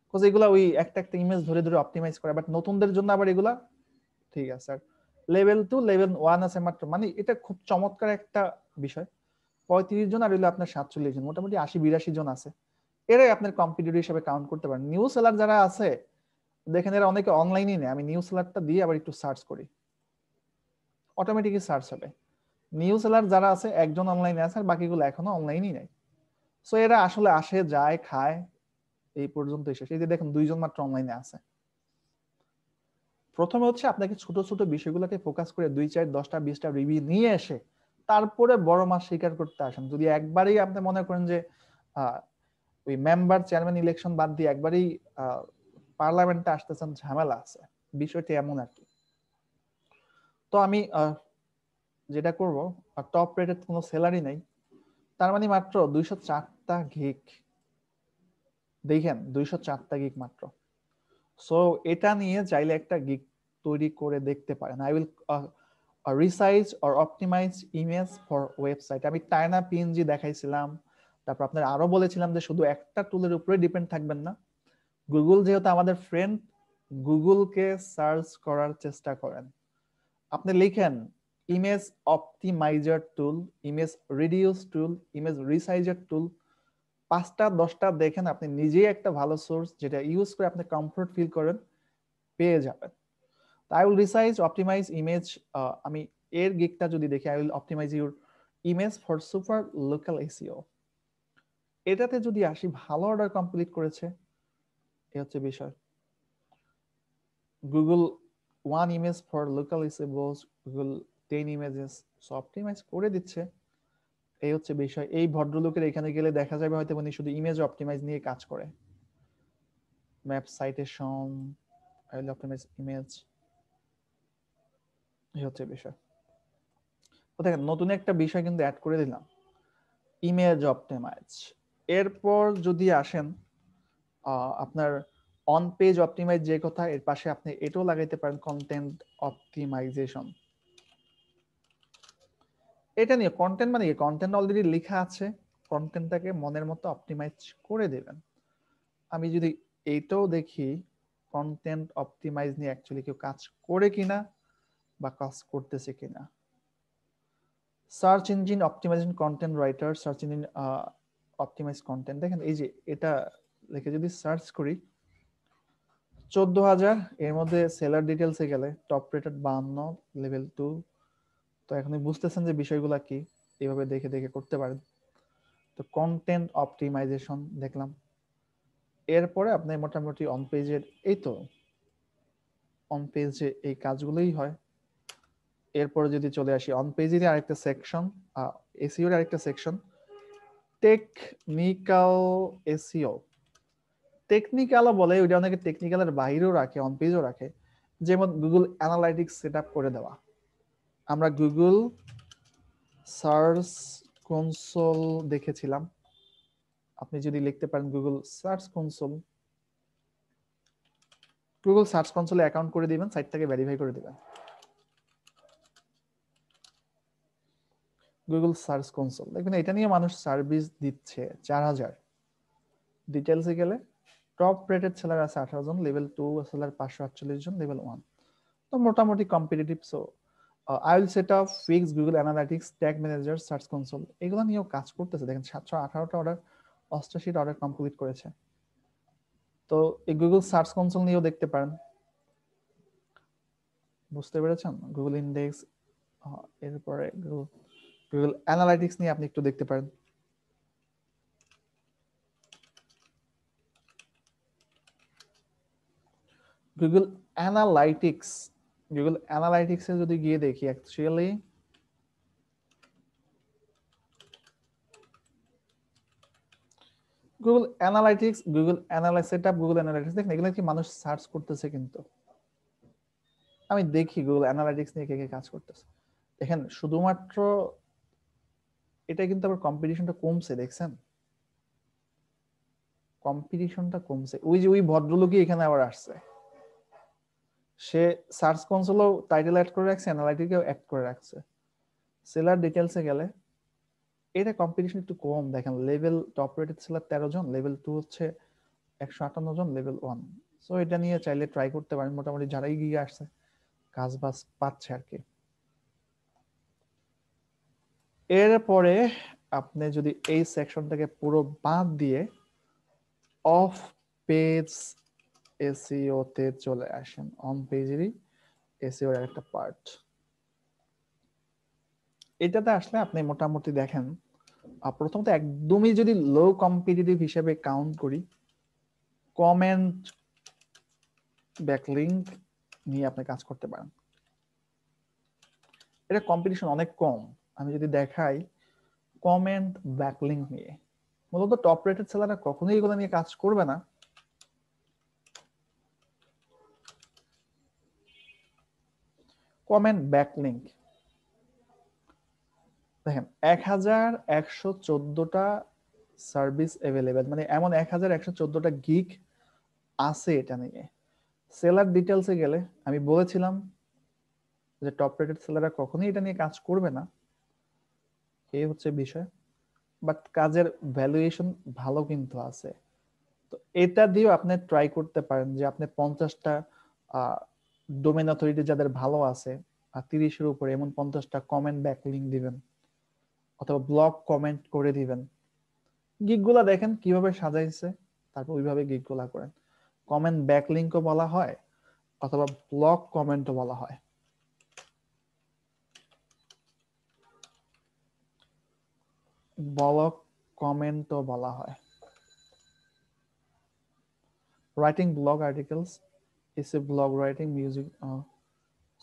বিকজ এগুলা ওই একটা একটা ইমেজ ধরে ধরে অপটিমাইজ করে, বাট নতুনদের জন্য আবার এগুলা ঠিক আছে। আর লেভেল 2 লেভেল 1 আছে মাত্র, মানে এটা খুব চমৎকার একটা বিষয়। 35 জন আর হইলো আপনার 47 জন, মোটামুটি 80-82 জন আছে। এরাই আপনার কম্পিটিটর হিসেবে কাউন্ট করতে পারেন। নিউ সেলার যারা আছে দেখেন, এরা অনেকে অনলাইনই নেই। আমি নিউ সেলারটা দিয়ে আবার একটু সার্চ করি, অটোমেটিকই সার্চ হবে। নিউ সেলার যারা আছে, একজন অনলাইনে আছে আর বাকিগুলো এখনো অনলাইনই নেই। সো এরা আসলে আসে যায় খায় এই পর্যন্ত এসে, এই যে দেখেন 2 জন মাত্র অনলাইনে আছে। প্রথমে হচ্ছে আপনাকে ছোট ছোট বিষয়গুলোকে ফোকাস করে 2, 4, 10টা 20টা রিভিউ নিয়ে এসে তারপরে বড় মাছ স্বীকার করতে আসেন। যদি একবারই আপনি মনে করেন যে ওই মেম্বার চেয়ারম্যান ইলেকশন বাদ দিয়ে একবারই পার্লামেন্টে আসতেছেন, ঝামেলা আছে, বিষয়টি এমন আর কি। তো আমি যেটা করব, টপ রেটেড কোনো সেলারই নাই, তার মানে মাত্র 204টা গিগ। দেখেন 204টা গিগ মাত্র। সো এটা নিয়ে চাইলে একটা গিগ তৈরি করে দেখতে পারেন। I will resize or optimise image for website. আমি টাইনা পিএনজি দেখাইছিলাম, তারপর আপনার আরো বলেছিলাম যে শুধু একটা টুলের উপরে ডিপেন্ড থাকবেন না। গুগল যেহেতু আমাদের ফ্রেন্ড, গুগলকে সার্চ করার চেষ্টা করেন। আপনি লিখেন ইমেজ অপটিমাইজার টুল, ইমেজ রিডিউস টুল, ইমেজ রিসাইজার টুল, 5টা 10টা দেখেন, আপনি নিজেই একটা ভালো সোর্স যেটা ইউজ করে আপনি কমফোর্ট ফিল করেন পেয়ে যাবেন। I will resize optimise image. আমি এর গিগটা যদি দেখি, I will optimise your image for super local SEO. এটাতে যদি আসি, ভালো অর্ডার কমপ্লিট করেছে, এই হচ্ছে বিষয়। গুগল 1 ইমেজ ফর লোকাল ইসেবলস, গুগল 10 ইমেজেস, সো অপটিমাইজ করে দিচ্ছে। এই হচ্ছে বিষয়। এই ভদ্রলোকের এখানে গেলে দেখা যাবে হয়তো উনি শুধু ইমেজ অপটিমাইজ নিয়ে কাজ করে। ম্যাপ সাইটেশন, অপটিমাইজ ইমেজ, এই হচ্ছে বিষয়। তো দেখেন নতুন একটা বিষয় কিন্তু অ্যাড করে দিলাম, ইমেজ অপটিমাইজ। এরপর যদি আসেন আপনার অন পেজ অপটিমাইজ যে কথা, এর পাশে আপনি এটাও লাগাইতে পারেন, কন্টেন্ট অপটিমাইজেশন। এটা নিয়ে কন্টেন্ট মানে কি, কন্টেন্ট অলরেডি লেখা আছে, কন্টেন্টটাকে মনের মতো অপটিমাইজ করে দেবেন। আমি যদি এইটাও দেখি কন্টেন্ট অপটিমাইজ নিয়ে অ্যাকচুয়ালি কেউ কাজ করে কিনা বা কাজ করতেছে কিনা। Search engine optimisation content writer, search engine optimise content. দেখেন এই যে এটা লিখে যদি সার্চ করি 14,000, এর মধ্যে সেলার ডিটেলসে গেলে টপ রেটেড 52, লেভেল 2। তো এখন বুঝতেছেন যে বিষয়গুলো কি, এইভাবে দেখে দেখে করতে পারেন। তো কন্টেন্ট অপটিমাইজেশন দেখলাম। এরপরে আপনি মোটামুটি অন পেজের, এই তো অন পেজে এই কাজগুলোই হয়। এরপরে যদি চলে আসি অন পেজের আরেকটা সেকশন, এসইও এর আরেকটা সেকশন, টেকনিক্যাল এসইও। টেকনিক্যালও বলে, ওইটা অনেকে টেকনিক্যালের বাইরেও রাখে, অন পেজও রাখে। যেমন গুগল অ্যানালাইটিক্স সেট আপ করে দেওয়া। আমরা গুগল সার্চ কনসোল দেখেছিলাম, আপনি যদি লিখতে পারেন Google search console, Google search কনসোলে অ্যাকাউন্ট করে দিবেন, সাইটটাকে ভেরিফাই করে দিবেন। গুগল সার্চ কনসোল দেখবেন, এটা নিয়ে মানুষ সার্ভিস দিচ্ছে 4,000। ডিটেলসে গেলে টপ রেটেড সেলার আছে 18 জন, লেভেল 2 সেলার 548 জন, লেভেল 1। তো মোটামুটি competitive. So I will set up fix Google analytics, tag manager, search console, এগুলো নিয়েও কাজ করতেছে। দেখেন 718টা অর্ডার, 88টা অর্ডার কমপ্লিট করেছে। তো এই গুগল সার্চ কনসোল নিয়েও দেখতে পারেন। বুঝতে পেরেছেন? গুগল ইন্ডেক্স, এরপরে গুগল অ্যানালাইটিক্স নিয়ে আপনি একটু দেখতে পারেন। গুগল অ্যানালাইটিক্স, গুগল অ্যানালাইটিক্সে যদি গিয়ে দেখি actually Google analytics, Google analytics setup, Google analytics, দেখেন এগুলো কি মানুষ সার্চ করতেছে। কিন্তু আমি দেখি গুগল অ্যানালাইটিক্স নিয়ে কে কে কাজ করতেছে। দেখেন শুধুমাত্র এটা কিন্তু আবার কম্পিটিশনটা কমছে, দেখছেন কম্পিটিশনটা কমছে। ওই যে ওই ভদ্রলোকই এখানে আবার আসছে, সে সার্চ কনসোলও টাইটেল অ্যাড করে রাখছে, অ্যানালাইটিকেও অ্যাড করে রাখছে। সেলার ডিটেলসে গেলে এটা কম্পিটিশন একটু কম। দেখেন লেভেল টপ রেটেড সেলার 13 জন, লেভেল 2 হচ্ছে 158 জন, লেভেল 1। সো এটা নিয়ে চাইলে ট্রাই করতে পারেন। মোটামুটি যারাই গিয়ে আসছে কাজ বাজ পাচ্ছে আর কি। এরপরে আপনি যদি এই সেকশনটাকে পুরো বাদ দিয়ে অফ পেজ এসইও তে চলে আসেন, অন পেজেরই এসইও এর একটা পার্ট, এটাতে আসলে আপনি মোটামুটি দেখেন প্রথমত একদমই যদি লো কম্পিটিটিভ হিসেবে কাউন্ট করি, কমেন্ট ব্যাকলিংক নিয়ে আপনি কাজ করতে পারেন। এটা কম্পিটিশন অনেক কম। আমি যদি দেখাই কমেন্ট ব্যাকলিংক নিয়ে, মূলত টপ রেটেড সেলাররা কখনোই এগুলো নিয়ে কাজ করবে না। কমেন্ট ব্যাকলিংক দেখেন 1114টা সার্ভিস অ্যাভেলেবেল, মানে এমন 1114টা গিগ আছে এটা নিয়ে। সেলার ডিটেলসে গেলে আমি বলেছিলাম যে টপ রেটেড সেলাররা কখনোই এটা নিয়ে কাজ করবে না, এই হচ্ছে বিষয়। বাট কাজের ভ্যালুয়েশন ভালো কিন্তু আছে। তো এটা দিয়েও আপনি ট্রাই করতে পারেন যে আপনি 50টা ডোমেন অথরিটি যাদের ভালো আছে আর 30-এর উপরে, এমন 50টা কমেন্ট ব্যাকলিংক দিবেন অথবা ব্লগ কমেন্ট করে দিবেন। গিগগুলা দেখেন কিভাবে সাজাইছে, তারপর ওইভাবে গিগগুলা করেন। কমেন্ট ব্যাকলিংকও বলা হয় অথবা ব্লগ কমেন্টও বলা হয়। ব্লগ কমেন্টও বলা হয়। রাইটিং ব্লগ আর্টিকেলস, এসে blog writing, music,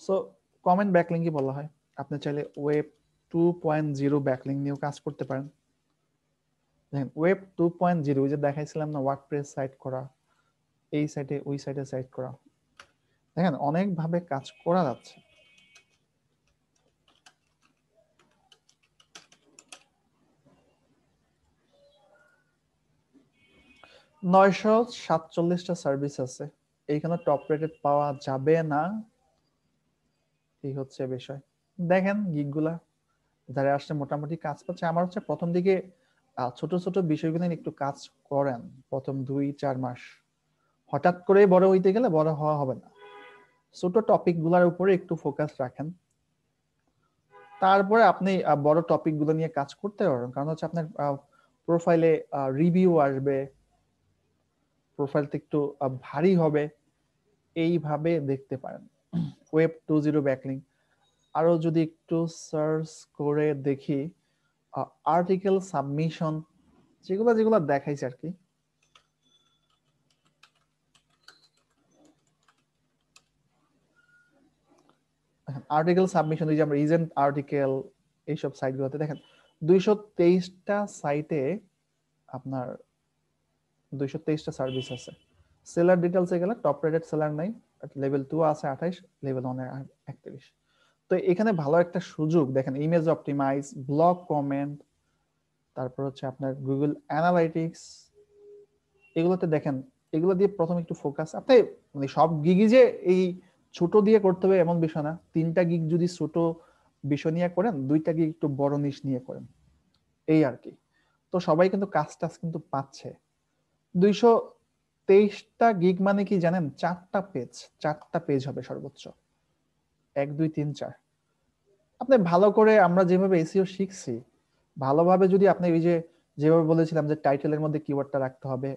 so comment ব্যাকলিংকই বলা হয়। আপনি চাইলে ওয়েব 2.0 ব্যাকলিং নিয়েও কাজ করতে পারেন। দেখেন ওয়েব 2.0 ওই যে দেখাইছিলাম না, ওয়ার্ডপ্রেস সাইট করা, এই সাইটে ওই সাইটে সাইট করা, দেখেন অনেক ভাবে কাজ করা যাচ্ছে। $947টা সার্ভিস আছে, এইখানে টপ রেটেড পাওয়া যাবে না, এই হচ্ছে বিষয়। দেখেন গিগগুলা যারা আসছে মোটামুটি কাজ পাচ্ছে। আমার হচ্ছে প্রথম দিকে ছোট ছোট বিষয়গুলো নিয়ে একটু কাজ করেন, প্রথম 2-4 মাস। হঠাৎ করে বড় হইতে গেলে বড় হওয়া হবে না, ছোট টপিক গুলার উপরে একটু ফোকাস রাখেন, তারপরে আপনি বড় টপিক গুলো নিয়ে কাজ করতে পারবেন। কারণ হচ্ছে আপনার প্রোফাইলে রিভিউ আসবে, প্রোফাইলটা একটু ভারী হবে, এইভাবে দেখতে পারেন। Web 2.0 backlink. আরো যদি একটু সার্চ করে দেখি, আর্টিকেল সাবমিশন, যেগুলো যেগুলো দেখাইছে আর কি, আর্টিকেল সাবমিশন, এই যে আমরা রিজেন্ট আর্টিকেল, এইসব সাইটগুলোতে দেখেন 223টা সাইটে আপনার 223টা সার্ভিস আছে। সেলার ডিটেলসে গেলে টপ রেটেড সেলার নাই, লেভেল 2 আছে 28, লেভেল 1 এ 31। তো এখানে ভালো একটা সুযোগ দেখেন, ইমেজ অপটিমাইজ, ব্লগ কমেন্ট, তারপর হচ্ছে আপনার গুগল অ্যানালাইটিক্স, এগুলোতে দেখেন, এগুলো দিয়ে প্রথম একটু ফোকাস। আপনি মানে সব গিগই যে এই ছোট দিয়ে করতে হবে এমন বিষয় না, 3টা গিগ যদি ছোট বিষয় নিয়ে করেন, 2টা গিগ একটু বড় নিশ নিয়ে করেন, এই আর কি। তো সবাই কিন্তু কাজ টাজ কিন্তু পাচ্ছে। 223টা গিগ মানে কি জানেন, 4টা পেজ হবে সর্বোচ্চ, 1 2 3 4। আপনি ভালো করে, আমরা যেভাবে এসইও শিখছি ভালোভাবে, যদি আপনি ওই যে যেভাবে বলেছিলাম যে টাইটেলের মধ্যে কিওয়ার্ডটা রাখতে হবে,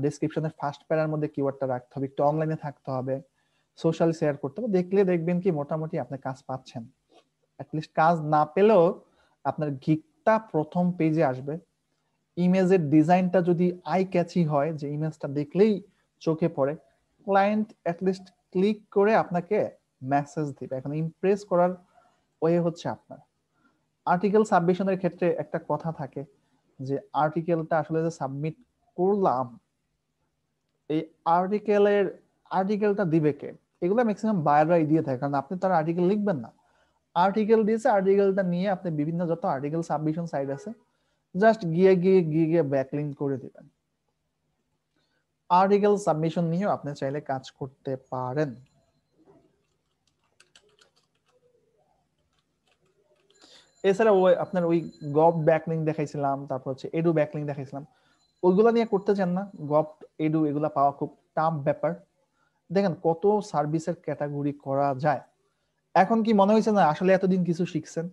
ডেসক্রিপশনের ফার্স্ট প্যারার মধ্যে কিওয়ার্ডটা রাখতে হবে, একটু অনলাইনে থাকতে হবে, সোশ্যাল শেয়ার করতে হবে, দেখলে দেখবেন কি মোটামুটি আপনি কাজ পাচ্ছেন। অ্যাটলিস্ট কাজ না পেলেও আপনার গিগটা প্রথম পেজে আসবে। ইমেজের ডিজাইনটা যদি আই ক্যাচি হয়, যে ইমেজটা দেখলেই চোখে পড়ে, ক্লায়েন্ট অ্যাটলিস্ট ক্লিক করে আপনাকে মেসেজ দিবে। এখন ইমপ্রেস করার ওয়ে হচ্ছে আপনার। আর্টিকেল সাবমিশনের ক্ষেত্রে একটা কথা থাকে যে আর্টিকেলটা আসলে যে সাবমিট করলাম, এই আর্টিকেলটা দিবে কে, এগুলো ম্যাক্সিমাম বায়াররাই দিয়ে থাকে, কারণ আপনি তার আর্টিকেল লিখবেন না। আর্টিকেল দিয়েছে, আর্টিকেলটা নিয়ে আপনি বিভিন্ন যত আর্টিকেল সাবমিশন সাইট আছে জাস্ট গিয়ে ব্যাকলিংক করে দিবেন। আর্টিকেল সাবমিশন নিয়েও আপনি চাইলে কাজ করতে পারেন। এছাড়া ওই আপনার ওই গভ ব্যাকলিংক দেখাইছিলাম, তারপর হচ্ছে এডু ব্যাকলিংক দেখাইছিলাম, ওইগুলা নিয়ে করতে চান না, গভ এডু এগুলা পাওয়া খুব টাফ ব্যাপার। দেখেন কত সার্ভিসের ক্যাটাগরি করা যায়। এখন কি মনে হয়েছে না আসলে এতদিন কিছু শিখছেন?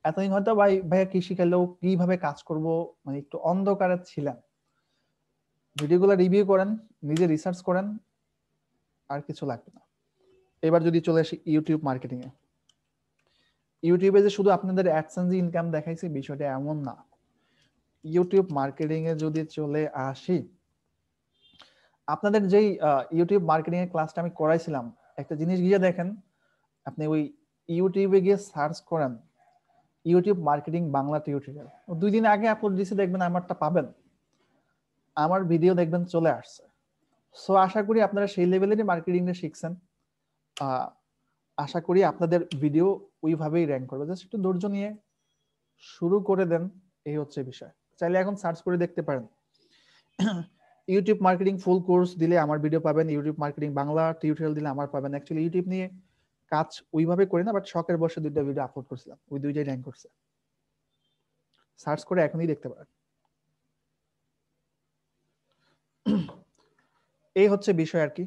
এতদিন হয়তো ভাইয়া কি শিখাইলেও কিভাবে কাজ করব মানে একটু অন্ধকারে ছিলেন। ভিডিওগুলো রিভিউ করেন, নিজে রিসার্চ করেন, আর কিছু লাগবে না। এবার যদি চলে আসি ইউটিউব মার্কেটিং এ, ইউটিউবে যে শুধু আপনাদের অ্যাডসেন্স ইনকাম দেখাইছে বিষয়টা এমন না। ইউটিউব মার্কেটিং এ যদি চলে আসি, আপনাদের যেই ইউটিউব মার্কেটিং এর ক্লাসটা আমি করাইছিলাম, একটা জিনিস গিয়ে দেখেন, আপনি ওই ইউটিউবে গিয়ে সার্চ করেন ইউটিউব মার্কেটিং বাংলা টিউটোরিয়াল, 2 দিন আগে আপলোড দিয়েছে, দেখবেন আমারটা পাবেন, আমার ভিডিও দেখবেন চলে আসছে। সো আশা করি আপনারা সেই লেভেলেরই মার্কেটিংটা শিখছেন। আশা করি আপনাদের ভিডিও ওইভাবেই র্যাঙ্ক করবে, জাস্ট একটু ধৈর্য নিয়ে শুরু করে দেন, এই হচ্ছে বিষয়। চাইলে এখন সার্চ করে দেখতে পারেন, ইউটিউব মার্কেটিং ফুল কোর্স দিলে আমার ভিডিও পাবেন, ইউটিউব মার্কেটিং বাংলা টিউটোরিয়াল দিলে আমার পাবেন। অ্যাকচুয়ালি ইউটিউব নিয়ে কাজ ওইভাবে করি না, বাট শখের বসে 2টা ভিডিও আপলোড করছিলাম, ওই 2টাই র্যাঙ্ক করছে। সার্চ করে এখনই দেখতে পারেন। এই হচ্ছে বিষয় আর কি।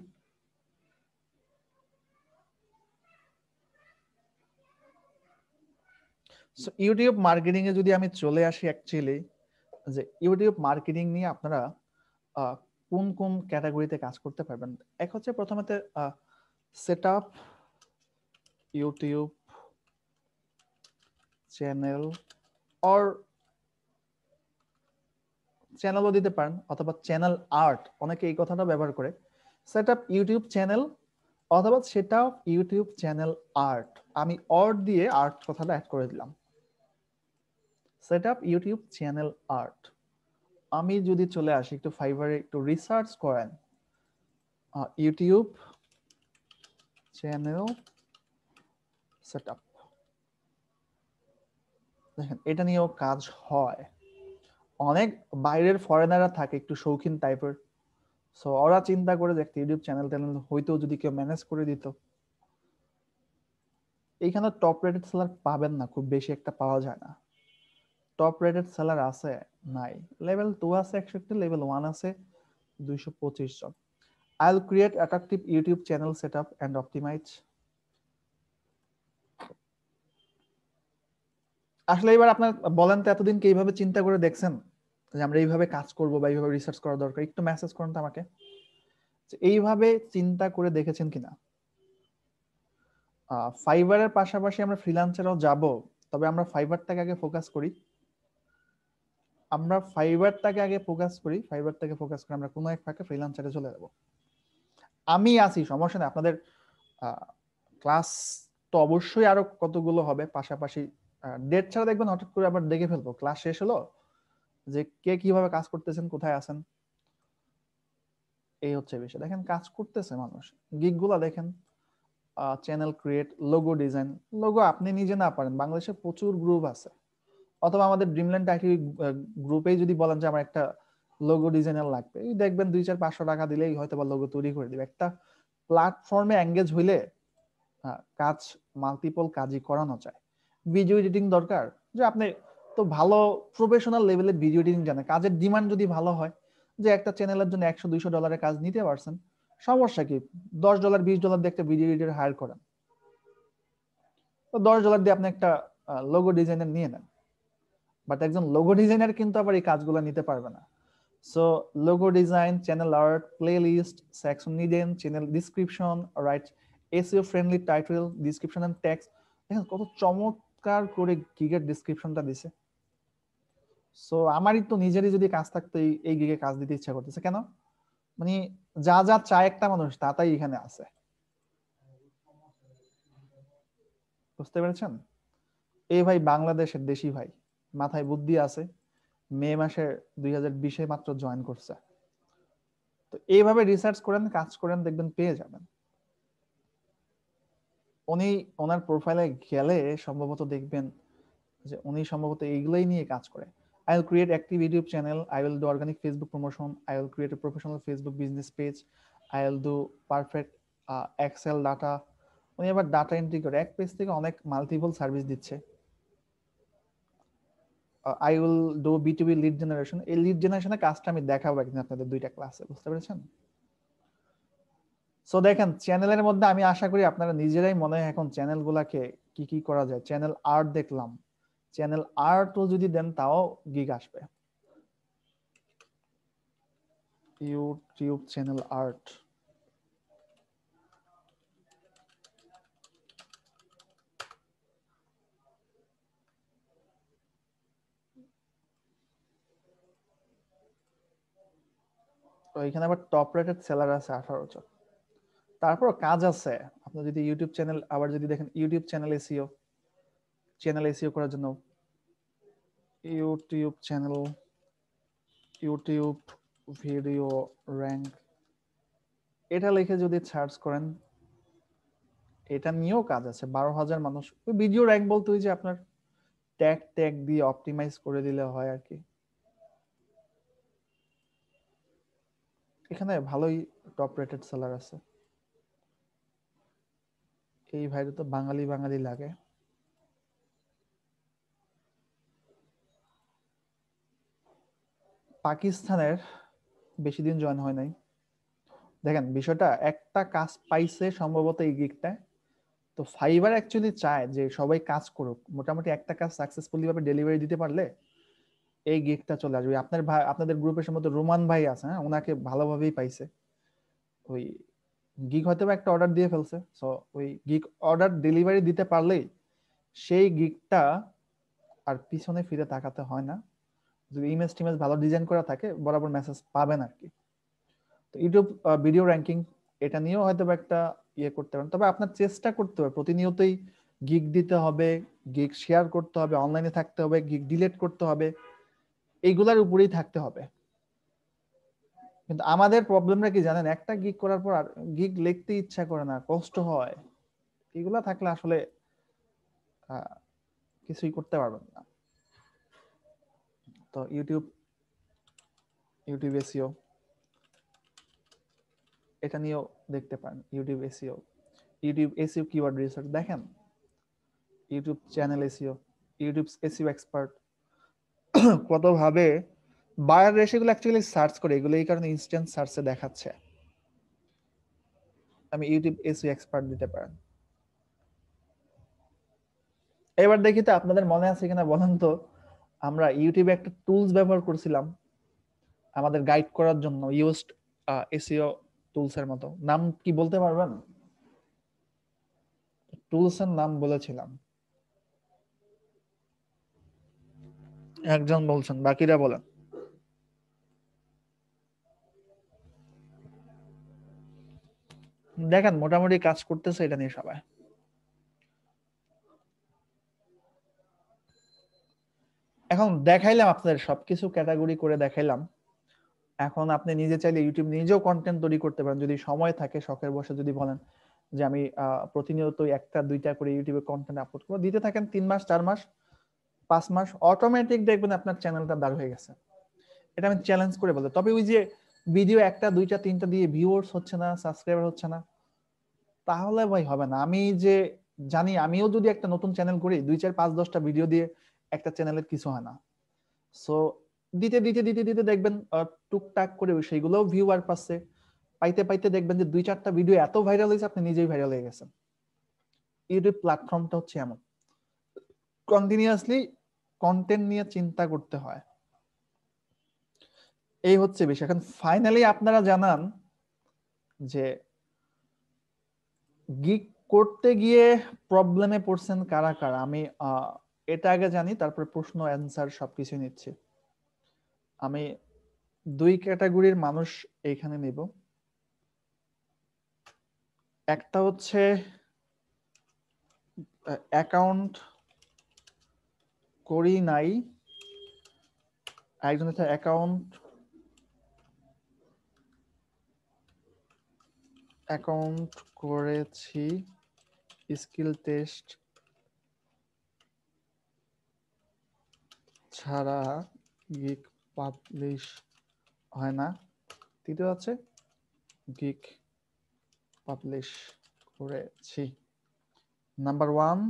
ইউটিউব মার্কেটিং এ যদি আমি চলে আসি, অ্যাকচুয়ালি যে ইউটিউব মার্কেটিং নিয়ে আপনারা কোন কোন ক্যাটাগরিতে কাজ করতে পারবেন। এক হচ্ছে প্রথমতে set up YouTube channel or চ্যানেলও দিতে পারেন, অথবা চ্যানেল আর্ট, অনেকে এই কথাটা ব্যবহার করে। সেট আপ ইউটিউব চ্যানেল অথবা set up YouTube channel art, আমি অর দিয়ে আর্ট কথাটা অ্যাড করে দিলাম। Set up YouTube channel art. আমি যদি চলে আসি একটু ফাইবারে, একটু রিসার্চ করেন ইউটিউব চ্যানেল সেট আপ, দেখেন এটা নিয়েও কাজ হয়। অনেক বাইরের ফরেনাররা থাকে একটু শৌখিন টাইপের, সো ওরা চিন্তা করে দেখতে ইউটিউব চ্যানেল ট্যানেল হয়তো যদি কেউ ম্যানেজ করে দিত। এইখানে টপ রেটেড সেলার পাবেন না, খুব বেশি একটা পাওয়া যায় না। টপ রেটেড সেলার আছে নাই, লেভেল 2 আছে 101, লেভেল 1 আছে 225 জন। I'll create attractive YouTube channel setup and optimize. আসলে এবার আপনার বলেন তো, এতদিন কি এইভাবে চিন্তা করে দেখছেন যে আমরা এইভাবে কাজ করব বা এইভাবে রিসার্চ করা দরকার? একটু মেসেজ করুন তো আমাকে, যে এইভাবে চিন্তা করে দেখেছেন কিনা। ফাইবারের পাশাপাশি আমরা ফ্রিল্যান্সারও যাব, তবে আমরা ফাইবারটাকে আগে ফোকাস করি। ফাইবারটাকে ফোকাস করে আমরা কোনো এক ফাঁকে ফ্রিল্যান্সারে চলে যাব। আমি আছি, সমস্যা নেই। আপনাদের ক্লাস তো অবশ্যই আরো কতগুলো হবে পাশাপাশি, ডেট ছাড়া দেখবেন হঠাৎ করে আবার দেখে ফেলবো ক্লাস শেষ হলো যে কে কিভাবে কাজ করতেছেন, কোথায় আছেন। এই হচ্ছে বিষয়। দেখেন কাজ করতেছে মানুষ, গিগ গুলা দেখেন, channel create, logo design. Logo আপনি নিজে না পারেন, বাংলাদেশে প্রচুর গ্রুপ আছে, অথবা আমাদের ড্রিমল্যান্ড আইটি গ্রুপেই যদি বলেন যে আমার একটা লোগো ডিজাইনার লাগবে, এই দেখবেন 200-500 টাকা দিলেই হয়তো বা লোগো তৈরি করে দিবে। একটা প্ল্যাটফর্মে এঙ্গেজ হইলে কাজ, মাল্টিপল কাজই করানো যায়। ভিডিও এডিটিং দরকার, যে আপনি তো ভালো প্রফেশনাল লেভেলের ভিডিও এডিটিং জানেন, কাজের ডিমান্ড যদি ভালো হয়, যে একটা চ্যানেলের জন্য $100-200 কাজ নিতে পারছেন, সমস্যা কি? $10-20 দিয়ে একটা ভিডিও এডিটর হায়ার করেন, তো $10 দিয়ে আপনি একটা লোগো ডিজাইনার নিয়ে নেন। বাট একজন লোগো ডিজাইনার কিন্তু আবার এই কাজগুলো নিতে পারবে না। So logo design, channel art, playlist, section নিডেন, channel description, right SEO friendly title, description and text. দেখেন কত চমৎকার করে গিগের ডিসক্রিপশনটা দিছে। সো আমারই তো নিজেরই যদি কাজ থাকতো এই গিগে কাজ দিতে ইচ্ছা করতেছে। কেন? মানে যা যা চায় একটা মানুষ তা তাই এখানে আছে। বুঝতে পেরেছেন? এই ভাই বাংলাদেশের দেশি ভাই, মাথায় বুদ্ধি আছে, মে মাসে 2020-এ মাত্র জয়েন করছে। তো এইভাবে রিসার্চ করেন, কাজ করেন, দেখবেন পেয়ে যাবেন। উনি ওনার প্রোফাইলে গেলে সম্ভবত দেখবেন যে উনি সম্ভবত এইগুলাই নিয়ে কাজ করে। I will create active YouTube channel, I will do organic Facebook promotion, I will create a professional Facebook business page, I will do perfect Excel data। উনি আবার ডাটা এন্ট্রি করে এক পেজ থেকে অনেক মাল্টিপল সার্ভিস দিচ্ছে। I will do B2B lead generation. এই lead জেনারেশনের কাজটা আমি দেখাবো একদিন আপনাদের 2টা ক্লাসে, বুঝতে পেরেছেন? সো দেখেন চ্যানেলের মধ্যে আমি আশা করি আপনারা নিজেরাই মনে হয় এখন চ্যানেল গুলাকে কি কি করা যায়। চ্যানেল আর্ট দেখলাম, চ্যানেল আর্টও যদি দেন তাও গিগ আসবে। ইউটিউব চ্যানেল আর্ট, তো এখানে আবার টপ রেটেড সেলার আছে 18 জন। তারপর কাজ আছে। আপনি যদি ইউটিউব চ্যানেল আবার যদি দেখেন YouTube channel SEO, channel SEO করার জন্য YouTube channel, YouTube video rank, এটা লিখে যদি সার্চ করেন, এটা নিয়েও কাজ আছে। 12,000 মানুষ। ওই ভিডিও র্যাঙ্ক বলতে ওই যে আপনার ট্যাগ ট্যাগ দিয়ে অপটিমাইজ করে দিলে হয় আর কি। এখানে ভালোই টপ রেটেড সেলার আছে। এই ভাইরা তো বাঙালি বাঙালি লাগে। পাকিস্তানের বেশি দিন জয়েন হয় নাই। দেখেন বিষয়টা, একটা কাজ পাইছে সম্ভবত এই গিগটা। তো ফাইবার অ্যাকচুয়ালি চায় যে সবাই কাজ করুক, মোটামুটি একটা কাজ সাকসেসফুলি ভাবে ডেলিভারি দিতে পারলে এই গিগটা চলে আসবে। আপনার ভাই, আপনাদের গ্রুপের সম্ভবত রোমান ভাই আছে, হ্যাঁ, ওনাকে ভালোভাবেই পাইছে। ওই গিগ হয়তো একটা অর্ডার দিয়ে ফেলছে, সো ওই গিগ অর্ডার ডেলিভারি দিতে পারলেই সেই গিগটা আর পিছনে ফিরে তাকাতে হয় না, যদি ইমেজ টিমেজ ভালো ডিজাইন করা থাকে বরাবর মেসেজ পাবেন আর কি। তো ইউটিউব ভিডিও র্যাঙ্কিং এটা নিয়েও হয়তো একটা ইয়ে করতে পারেন, তবে আপনার চেষ্টা করতে হবে প্রতিনিয়তই গিগ দিতে হবে, গিগ শেয়ার করতে হবে, অনলাইনে থাকতে হবে, গিগ ডিলিট করতে হবে, এইগুলার উপরেই থাকতে হবে। কিন্তু আমাদের প্রবলেমটা কি জানেন, একটা গিগ করার পর আর গিগ লিখতে ইচ্ছা করে না, কষ্ট হয়। এগুলা থাকলে আসলে কিছুই করতে পারবেন না। তো ইউটিউব এসইও এটা নিয়েও দেখতে পারেন। ইউটিউব এসইও কিওয়ার্ড রিসার্চ দেখেন, YouTube channel SEO, YouTube SEO expert কত ভাবে বায়ার রেশিওগুলো অ্যাকচুয়ালি সার্চ করে, এগুলো এই কারণে ইনস্ট্যান্ট সার্চে দেখাচ্ছে। আমি ইউটিউব এসইও এক্সপার্ট দিতে পারেন। এবার দেখি তো আপনাদের মনে আছে কিনা বলেন তো, আমরা ইউটিউবে একটা টুলস ব্যবহার করছিলাম আমাদের গাইড করার জন্য, ইউজড এসইও টুলস এর মতো, নাম কি বলতে পারবেন? টুলস এর নাম বলেছিলাম, একজন বলছেন, বাকিরা বলেন। দেখেন মোটামুটি কাজ করতেছে এটা নিয়ে সবাই। এখন দেখাইলাম আপনাদের সবকিছু ক্যাটাগরি করে দেখাইলাম। এখন আপনি নিজে চাইলে ইউটিউব নিজেও কন্টেন্ট তৈরি করতে পারেন যদি সময় থাকে, শখের বসে যদি বলেন যে আমি প্রতিনিয়ত একটা দুইটা করে ইউটিউবে কন্টেন্ট আপলোড করবো, দিতে থাকেন 3 মাস 4 মাস 5 মাস, অটোমেটিক দেখবেন আপনার চ্যানেলটা দাঁড় হয়ে গেছে। এটা আমি চ্যালেঞ্জ করে বলতে। তবে ওই যে ভিডিও একটা দুইটা তিনটা দিয়ে ভিউয়ার্স হচ্ছে না, সাবস্ক্রাইবার হচ্ছে না, তাহলে ভাই হবে না। আমি যে জানি, আমিও যদি একটা নতুন চ্যানেল করি 2 4 5 10টা ভিডিও দিয়ে একটা চ্যানেলের কিছু হয় না। সো দিতে দিতে দিতে দিতে দেখবেন টুকটাক করে সেইগুলোও ভিউয়ার পাচ্ছে, পাইতে পাইতে দেখবেন যে 2 4টা ভিডিও এত ভাইরাল হয়েছে আপনি নিজেই ভাইরাল হয়ে গেছেন। ইউটিউব প্ল্যাটফর্মটা হচ্ছে এমন, কন্টিনিউয়াসলি কন্টেন্ট নিয়ে চিন্তা করতে হয়, এই হচ্ছে বিষয়। এখন ফাইনালি আপনারা জানান যে গিগ করতে গিয়ে প্রবলেমে পড়ছেন কারা কারা। আমি এটা আগে জানি, তারপরে প্রশ্ন অ্যান্সার সবকিছু নিচ্ছি। আমি 2 ক্যাটাগরির মানুষ এইখানে নিব। একটা হচ্ছে অ্যাকাউন্ট করি নাই, একজন হচ্ছে অ্যাকাউন্ট করেছি, স্কিল টেস্ট ছাড়া গিগ পাবলিশ হয় না। তৃতীয় হচ্ছে গিগ পাবলিশ করেছি। Number 1,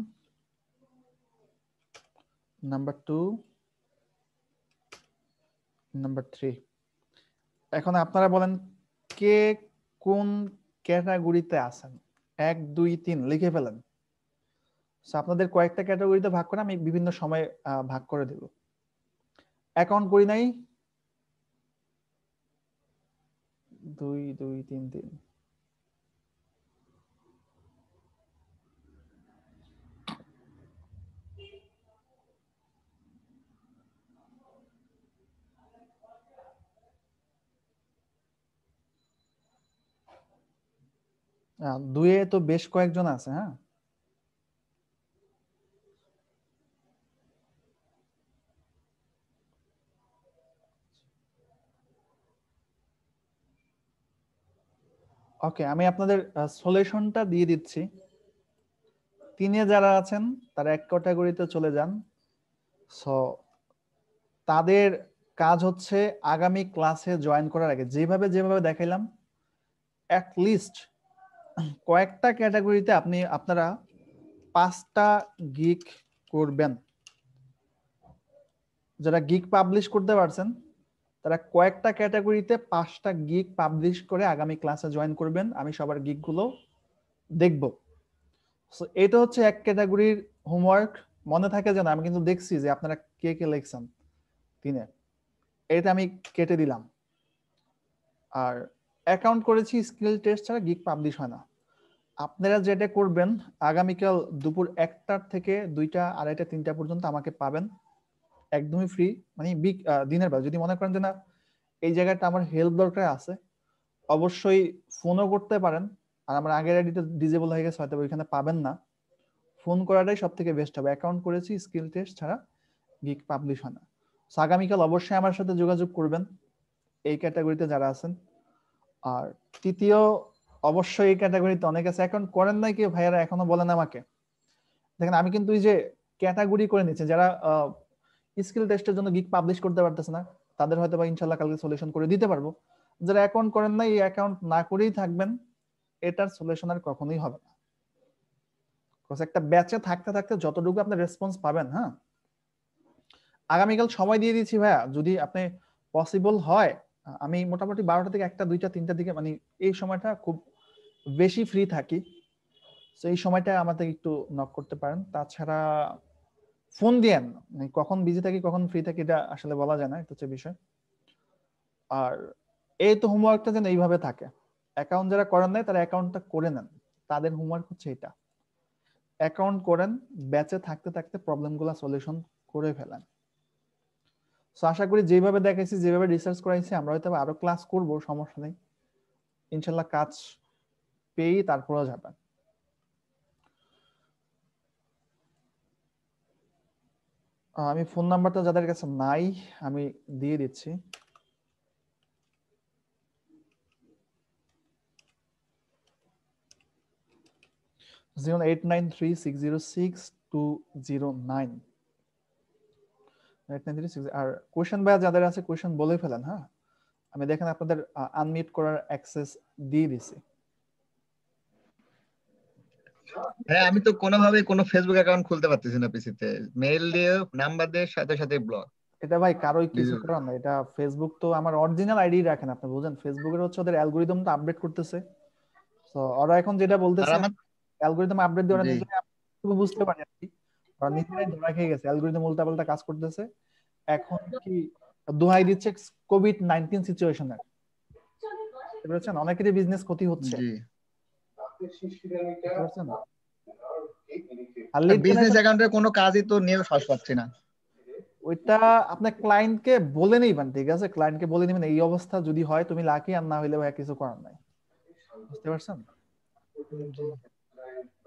number 2, number 3। এখন আপনারা বলেন কে কোন ক্যাটাগরিতে আছেন, 1 2 3 লিখে ফেলেন। আপনাদের কয়েকটা ক্যাটাগরিতে ভাগ করে আমি বিভিন্ন সময় ভাগ করে দেব। অ্যাকাউন্ট করি নাই 2 2 3 3, দুয়ে তো বেশ কয়েকজন আছে। হ্যাঁ, ওকে, আমি আপনাদের সলিউশনটা দিয়ে দিচ্ছি। 3-এ যারা আছেন তারা এক ক্যাটাগরিতে চলে যান। সো তাদের কাজ হচ্ছে আগামী ক্লাসে জয়েন করার আগে যেভাবে যেভাবে দেখাইলাম অ্যাট লিস্ট কয়েকটা ক্যাটাগরিতে আপনারা 5টা গিগ করবেন। যারা গিগ পাবলিশ করতে পারছেন তারা কয়েকটা ক্যাটাগরিতে 5টা গিগ পাবলিশ করে আগামী ক্লাসে জয়েন করবেন, আমি সবার গিগ গুলো দেখব। সো এটা হচ্ছে এক ক্যাটাগরির হোমওয়ার্ক। মনে থাকে যেন, আমি কিন্তু দেখছি যে আপনারা কে কে লিখছেন 3-এ, এটা আমি কেটে দিলাম। আর অ্যাকাউন্ট করেছি স্কিল টেস্ট ছাড়া গিগ পাবলিশ হয় না। আপনারা যেটা করবেন, আগামীকাল দুপুর 1টা থেকে 2টা 2:30 3টা পর্যন্ত আমাকে পাবেন। একদমই ফ্রি, মানে দিনের বেলা যদি মনে করেন যে না এই জায়গাটা আমার হেল্প দরকার আছে, অবশ্যই ফোনও করতে পারেন। আর আমার আগের আইডিটা ডিজেবল হয়ে গেছে, হয়তো ওইখানে পাবেন না। ফোন করাটাই সব থেকে বেস্ট হবে। অ্যাকাউন্ট করেছি, স্কিল টেস্ট ছাড়া গিগ পাবলিশ হয় না। আগামীকাল অবশ্যই আমার সাথে যোগাযোগ করবেন এই ক্যাটাগরিতে যারা আছেন। আর তৃতীয়, অবশ্যই এই ক্যাটাগরিতে অনেক আছে অ্যাকাউন্ট করেন নাই কি ভাইয়ারা, এখনো বলেন আমাকে। দেখেন আমি কিন্তু এই যে ক্যাটাগরি করে নিচ্ছি, যারা স্কিল টেস্টের জন্য গিগ পাবলিশ করতে পারতেছে না, তাদের হয়তো বা ইনশাল্লাহ কালকে সলিউশন করে দিতে পারবো। যারা অ্যাকাউন্ট করেন নাই, এই অ্যাকাউন্ট না করেই থাকবেন, এটার সলিউশন আর কখনোই হবে না। একটা ব্যাচে থাকতে থাকতে যতটুকু আপনি রেসপন্স পাবেন, হ্যাঁ, আগামীকাল সময় দিয়ে দিচ্ছি ভাইয়া, যদি আপনি পসিবল হয়, আমি মোটামুটি 12টা থেকে 1টা 2টা 3টার দিকে, মানে এই সময়টা খুব বেশি ফ্রি থাকি, তো এই সময়টা আমাদের একটু নক করতে পারেন। তাছাড়া ফোন দিয়েন, মানে কখন বিজি থাকি কখন ফ্রি থাকি এটা আসলে বলা যায় না, এটা হচ্ছে বিষয়। আর এই তো হোমওয়ার্কটা যেন এইভাবে থাকে, অ্যাকাউন্ট যারা করেন নাই তারা অ্যাকাউন্টটা করে নেন, তাদের হোমওয়ার্ক হচ্ছে এটা, অ্যাকাউন্ট করেন, ব্যাচে থাকতে থাকতে প্রবলেমগুলো সলিউশন করে ফেলেন। সো আশা করি যেভাবে দেখাইছি, যেভাবে রিসার্চ করাইছি, আমরা হয়তো আরো ক্লাস করব, সমস্যা নেই, ইনশাল্লাহ কাজ পেয়েই তারপরেও যাবেন। আমি ফোন নাম্বারটা যাদের কাছে নাই আমি দিয়ে দিচ্ছি। জিরো 8936062209। আর কোয়েশ্চেন ভাইয়া যাদের আছে কোয়েশ্চেন বলে ফেলেন, হ্যাঁ, আমি দেখেন আপনাদের আনমিউট করার অ্যাক্সেস দিয়ে দিছি। হ্যাঁ, আমি তো কোনোভাবে কোনো ফেসবুক অ্যাকাউন্ট খুলতে পারতেছি না পিসিতে, মেইল দিয়ে নাম্বার দিয়ে সাথে সাথে ব্লক। এটা ভাই কারোই কিছু করার না, এটা ফেসবুক তো আমার অরিজিনাল আইডি রাখেন আপনি, বুঝেন, ফেসবুকের হচ্ছে ওদের অ্যালগোরিদমটা আপডেট করতেছে। তো ওরা এখন যেটা আর বলতেছে, আমার অ্যালগোরিদম আপডেট দিয়ে ওরা জি নিজেরাই বুঝতে পারে আর কি, ওরা নিজেরাই ধরা খেয়ে গেছে, অ্যালগোরিদম উল্টাপাল্টা কাজ করতেছে। এখন কি দোহাই দিচ্ছে কোভিড-19 সিচুয়েশনের, বুঝতে পেরেছেন, অনেকেরই বিজনেস ক্ষতি হচ্ছে, জি বুঝতে পারছেন। আর লিড বিজনেস জেনারেশন, অ্যাকাউন্টের কোনো কাজই তো নিয়ে সাহস পাচ্ছি না। ওইটা আপনার ক্লায়েন্টকে বলে নিবেন, ঠিক আছে, ক্লায়েন্টকে বলে নিবেন এই অবস্থা যদি হয় তুমি লাকি, আর না হইলে ভাই কিছু করার নাই, বুঝতে পারছেন। জি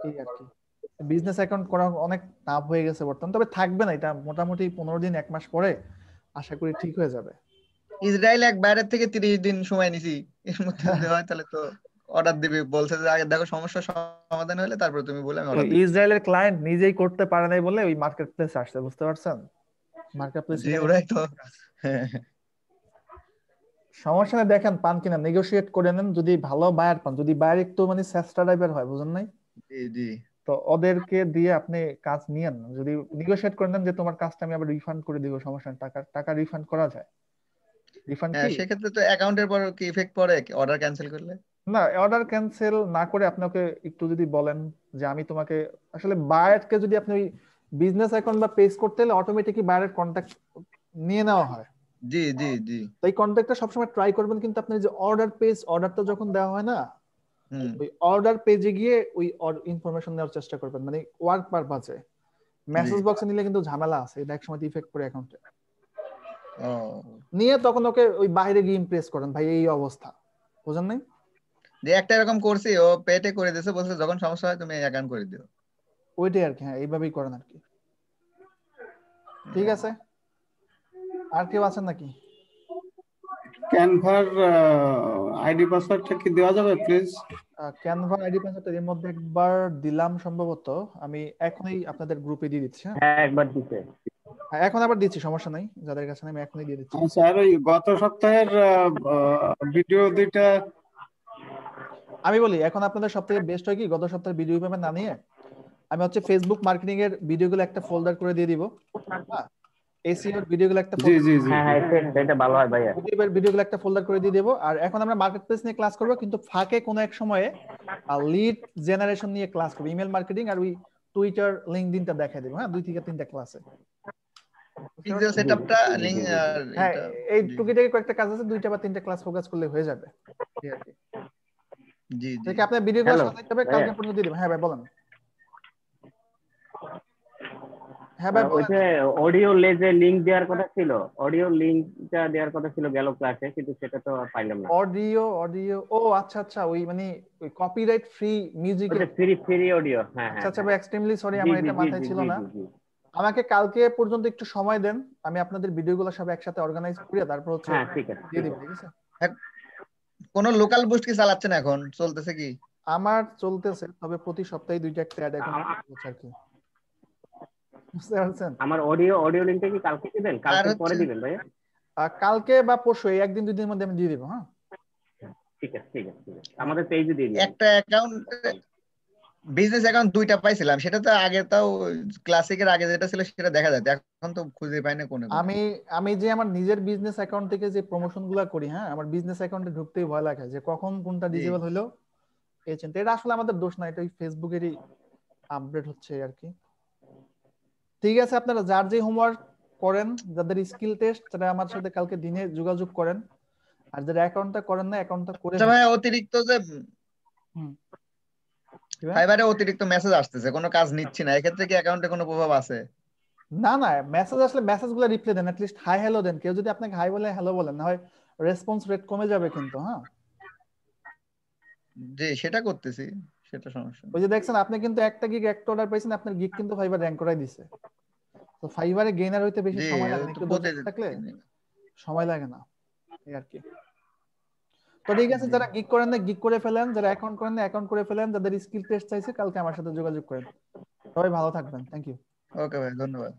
এই আর কি, বিজনেস অ্যাকাউন্ট করা অনেক টাফ হয়ে গেছে বর্তমানে, তবে থাকবে না এটা, মোটামুটি 15 দিন 1 মাস পরে আশা করি ঠিক হয়ে যাবে। ইসরায়েল এক বাইরের থেকে 30 দিন সময় নিছি, এর মধ্যে যদি হয় তাহলে তো অর্ডার দিবে, বলছে যে আগে দেখো সমস্যার সমাধান হলে তারপর তুমি বলে আমি ওই অর্ডার দিচ্ছি। ইসরায়েলের ক্লায়েন্ট নিজেই করতে পারে নাই বলে ওই মার্কেট প্লেস আসছে, বুঝতে পারছেন, মার্কেট প্লেস জি এখানে ওরাই তো। হ্যাঁ সমস্যা নেই, দেখেন পান কিনা নেগোশিয়েট করে নেন, যদি ভালো বায়ার পান, যদি বায়ার একটু মানে সেস্টা টাইপের হয়, বুঝেন নাই, জি জি তো ওদেরকে দিয়ে আপনি কাজ নিয়েন, যদি নেগোশিয়েট করে নেন যে তোমার কাজটা আমি আবার রিফান্ড করে দিব, সমস্যা নেই, টাকা টাকা রিফান্ড করা যায়। রিফান্ড হ্যাঁ, কি, সেক্ষেত্রে তো অ্যাকাউন্টের পর কি ইফেক্ট পড়ে অর্ডার ক্যান্সেল করলে? না অর্ডার ক্যান্সেল না করে আপনাকে একটু যদি বলেন যে আমি তোমাকে, আসলে বায়ারকে যদি আপনি ওই বিজনেস অ্যাকাউন্ট বা পেজ করতে হলে অটোমেটিকলি বায়ারের কন্ট্যাক্ট নিয়ে নেওয়া হয়, জি জি জি তো এই কন্ট্যাক্টটা সবসময় ট্রাই করবেন, কিন্তু আপনি যে অর্ডার পেজ, অর্ডারটা যখন দেওয়া হয় না, হুম ওই অর্ডার পেজে গিয়ে ওই ইনফরমেশন নেওয়ার চেষ্টা করবেন, মানে ওয়ার্ক পারপাজে। জি মেসেজ বক্সে নিলে কিন্তু ঝামেলা আছে, এটা একসময় ইফেক্ট করে অ্যাকাউন্টে, ও, নিয়ে তখন ওকে ওই বাইরে গিয়ে ইমপ্রেস করেন, ভাই এই অবস্থা, বুঝেন নাই, যে একটা এরকম করছি, ও পেটে করে দিয়েছে, বলছে যখন সমস্যা হয় তুমি অ্যাকাউন্ট করে দিও। ওইটাই আর কি, হ্যাঁ এইভাবেই করেন আর কি। ঠিক আছে, আর কেউ আছেন নাকি? ক্যানভার আইডি পাসওয়ার্ডটা কি দেওয়া যাবে প্লিজ? ক্যানভা আইডি পাসওয়ার্ড এর মধ্যে একবার দিলাম সম্ভবত, আমি এখনই আপনাদের গ্রুপে দিয়ে দিচ্ছি, হ্যাঁ, হ্যাঁ একবার দিতে। এখন আবার দিচ্ছি, সমস্যা নাই, যাদের কাছে আমি এখনই দিয়ে দিচ্ছি। আচ্ছা, আর ওই গত সপ্তাহের ভিডিও দুইটা। আমি বলি এখন আপনাদের সব থেকে বেস্ট হয় কি, গত সপ্তাহের ভিডিও পেমেন্ট না নিয়ে আমি হচ্ছে ফেসবুক মার্কেটিং এর ভিডিওগুলো একটা ফোল্ডার করে দিয়ে দিব, হ্যাঁ, এসইও এর ভিডিওগুলো একটা জি ফোল্ডার, জি জি হ্যাঁ হ্যাঁ এটা ভালো হয় ভাইয়া। ইউটিউবের ভিডিওগুলো একটা ফোল্ডার করে দিয়ে দেবো। আর এখন আমরা মার্কেট প্লেস নিয়ে ক্লাস করবো, কিন্তু ফাঁকে কোনো এক সময়ে লিড জেনারেশন নিয়ে ক্লাস করবো, ইমেল মার্কেটিং আর ওই টুইটার লিঙ্কডইনটা দেখাই দেবো, হ্যাঁ, 2 থেকে 3টা ক্লাসে। পিক্সেল সেটআপটা লিংক আর হ্যাঁ, এটা। এই জি টুকিটাকি কয়েকটা কাজ আছে, 2টা বা 3টা ক্লাস ফোকাস করলে হয়ে যাবে, এই আর কি। জি জি দেখে আপনার ভিডিওগুলো হ্যালো সাজাইতে হবে, ভাইয়া। কালকে পর্যন্ত দিয়ে দেবেন। হ্যাঁ ভাই বলেন। হ্যাঁ ভাই ওই বলেন। যে অডিও লেজে লিংক দেওয়ার কথা ছিল, অডিও লিংকটা দেওয়ার কথা ছিল গেল ক্লাসে, কিন্তু সেটা তো আর পাইলাম না। অডিও ও আচ্ছা আচ্ছা, ওই মানে ওই কপিরাইট ফ্রি মিউজিকের। ওটা ফ্রি অডিও। হ্যাঁ আচ্ছা হ্যাঁ আচ্ছা ভাই, এক্সট্রিমলি সরি, জি আমার জি এটা জি মাথায় জি ছিল জি না। জি জি। আমাকে কালকে পর্যন্ত একটু সময় দেন, আমি আপনাদের ভিডিওগুলো সব একসাথে অর্গানাইজ করে তারপর হচ্ছে হ্যাঁ ঠিক আছে দিয়ে দিব, ঠিক আছে? কোন লোকাল বুস্ট কি চালাচ্ছেন এখন, চলতেছে কি? আমার চলতেছে, তবে প্রতি সপ্তাহে 2টা একটা অ্যাড এখন হচ্ছে আর কি, বুঝতে পারছেন? আমার অডিও লিংকটা কি কালকে দিবেন, আর কালকে পরে হচ্ছে দিবেন ভাইয়া? কালকে বা পরশু, এই 1-2 দিনের মধ্যে আমি দিয়ে দিব। হ্যাঁ ঠিক আছে ঠিক আছে ঠিক আছে, আমাদের পেজে দিয়ে দিবেন। একটা অ্যাকাউন্ট, বিজনেস অ্যাকাউন্ট 2টা পাইছিলাম, সেটা তো আগে তাও ক্লাসিকের আগে যেটা ছিল সেটা দেখা যায়, এখন তো খুঁজে পাই না কোনে কোনে। আমি আমি যে আমার নিজের বিজনেস অ্যাকাউন্ট থেকে যে প্রমোশন গুলা করি, হ্যাঁ, আমার বিজনেস অ্যাকাউন্টে ঢুকতেই ভয় লাগে যে কখন কোনটা জি ডিজেবল হলো। এই চিন্তা, এটা আসলে আমাদের দোষ না, এটা ওই ফেসবুকেরই আপডেট হচ্ছে আর কি। ঠিক আছে, আপনারা যার যে হোমওয়ার্ক করেন, যাদের স্কিল টেস্ট, তারা আমার সাথে কালকে দিনে যোগাযোগ করেন, আর যারা অ্যাকাউন্টটা করেন না অ্যাকাউন্টটা করে আচ্ছা ফেলেন। ভাই, অতিরিক্ত যে হুম, কি ভাই? ফাইবারে অতিরিক্ত মেসেজ আসতেছে, কোনো কাজ নিচ্ছি না, এক্ষেত্রে কি অ্যাকাউন্টে কোনো প্রভাব আছে? না না, মেসেজ আসলে মেসেজগুলো রিপ্লাই দেন, অ্যাটলিস্ট হাই হ্যালো দেন। কেউ যদি আপনাকে হাই বলে হ্যালো বলেন, না হয় রেসপন্স রেট কমে যাবে কিন্তু। হ্যাঁ, জি সেটা করতেছি, সেটা সমস্যা না। ওই যে দেখছেন, আপনি কিন্তু একটা গিগ একটা অর্ডার পাইছেন, আপনার গিগ কিন্তু ফাইবার র্যাঙ্ক করাই দিছে। তো ফাইবারে গেইনার হইতে বেশি জি সময় লাগে ও না, তো একটু ধৈর্য থাকলে সময় লাগে না, এই আর কি। তো ঠিক আছে, জি যারা গিগ করেন না গিগ করে ফেলেন, যারা অ্যাকাউন্ট করেন না অ্যাকাউন্ট করে ফেলেন, যাদের স্কিল টেস্ট চাইছে কালকে আমার সাথে যোগাযোগ করেন। সবাই ভালো থাকবেন, থ্যাংক ইউ। ওকে ভাই, ধন্যবাদ।